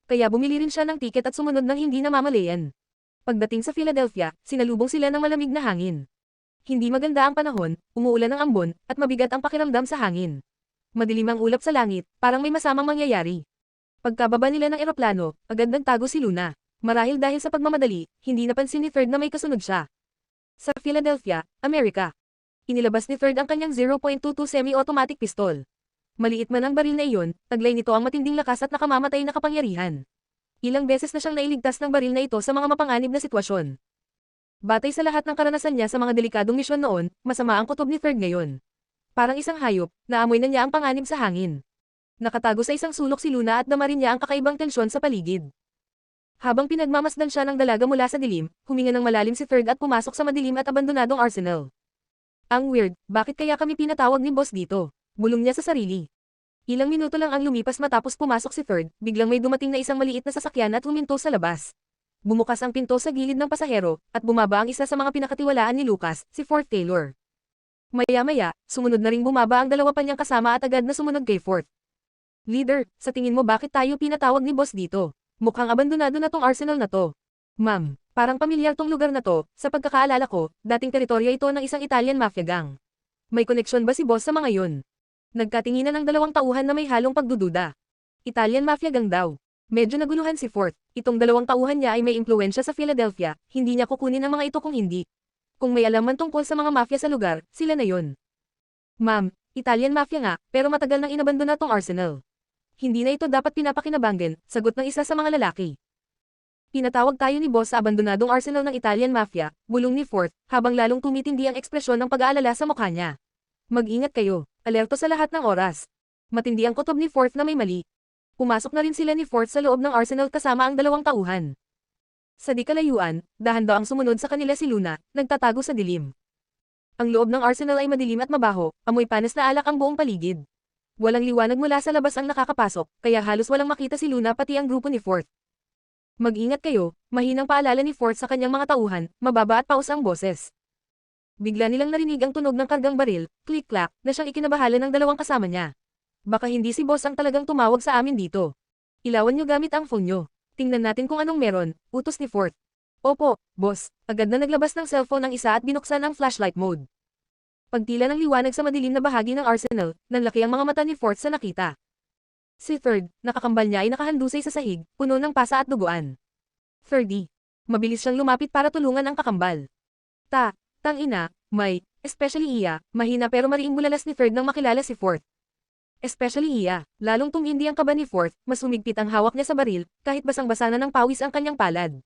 Kaya bumili rin siya ng tiket at sumunod ng hindi namamalayan. Pagdating sa Philadelphia, sinalubong sila ng malamig na hangin. Hindi maganda ang panahon, umuulan ng ambon, at mabigat ang pakiramdam sa hangin. Madilim ang ulap sa langit, parang may masamang mangyayari. Pagkababa nila ng eroplano, agad nagtago si Luna. Marahil dahil sa pagmamadali, hindi napansin ni Third na may kasunod siya. Sa Philadelphia, America. Inilabas ni Third ang kanyang 0.22 semi-automatic pistol. Maliit man ang baril na iyon, taglay nito ang matinding lakas at nakamamatay na kapangyarihan. Ilang beses na siyang nailigtas ng baril na ito sa mga mapanganib na sitwasyon. Batay sa lahat ng karanasan niya sa mga delikadong misyon noon, masama ang kutob ni Third ngayon. Parang isang hayop, naamoy na niya ang panganib sa hangin. Nakatago sa isang sulok si Luna at dama rin niya ang kakaibang tensyon sa paligid. Habang pinagmamasdan siya ng dalaga mula sa dilim, huminga ng malalim si Third at pumasok sa madilim at abandonadong arsenal. Ang weird, bakit kaya kami pinatawag ni boss dito? Bulong niya sa sarili. Ilang minuto lang ang lumipas matapos pumasok si Third, biglang may dumating na isang maliit na sasakyan at huminto sa labas. Bumukas ang pinto sa gilid ng pasahero, at bumaba ang isa sa mga pinakatiwalaan ni Lucas, si Fourth Taylor. Maya-maya, sumunod na ring bumaba ang dalawa pa niyang kasama at agad na sumunod kay Fourth. Leader, sa tingin mo bakit tayo pinatawag ni boss dito? Mukhang abandonado na tong arsenal na to. Ma'am, parang pamilyar tong lugar na to, sa pagkakaalala ko, dating teritoryo ito ng isang Italian mafia gang. May koneksyon ba si boss sa mga yun? Nagkatinginan ng dalawang tauhan na may halong pagdududa. Italian mafia gang daw. Medyo naguluhan si Fort. Itong dalawang tauhan niya ay may impluwensya sa Philadelphia, hindi niya kukunin ang mga ito kung hindi. Kung may alam man tungkol sa mga mafia sa lugar, sila na yon. Ma'am, Italian mafia nga, pero matagal nang inabandona tong arsenal. Hindi na ito dapat pinapakinabangan, sagot ng isa sa mga lalaki. Pinatawag tayo ni boss sa abandonadong arsenal ng Italian mafia, bulong ni Fort, habang lalong tumitindi ang ekspresyon ng pag-aalala sa mukha niya. Mag-ingat kayo, alerto sa lahat ng oras. Matindi ang kutob ni Fort na may mali. Pumasok na rin sila ni Fort sa loob ng arsenal kasama ang dalawang tauhan. Sa di kalayuan, dahan-daang sumunod sa kanila si Luna, nagtatago sa dilim. Ang loob ng arsenal ay madilim at mabaho, amoy panas na alak ang buong paligid. Walang liwanag mula sa labas ang nakakapasok, kaya halos walang makita si Luna pati ang grupo ni Fort. Mag-ingat kayo, mahinang paalala ni Fort sa kanyang mga tauhan, mababa at paus ang boses. Bigla nilang narinig ang tunog ng kargang baril, click-clack, na siyang ikinabahala ng dalawang kasama niya. Baka hindi si boss ang talagang tumawag sa amin dito. Ilawan niyo gamit ang phone niyo. Tingnan natin kung anong meron, utos ni Fort. Opo, boss. Agad na naglabas ng cellphone ang isa at binuksan ang flashlight mode. Pagtila ng liwanag sa madilim na bahagi ng arsenal, nanlaki ang mga mata ni Fort sa nakita. Si Third, nakakambal niya ay nakahandusay sa sahig, puno ng pasa at duguan. Thirdy. Mabilis siyang lumapit para tulungan ang kakambal. Tangina, especially iya, mahina pero mariing bulalas ni Third nang makilala si Fort. Especially iya, lalong tumindi ang kaba ni Fort, mas humigpit ang hawak niya sa baril, kahit basang-basa na ng pawis ang kanyang palad.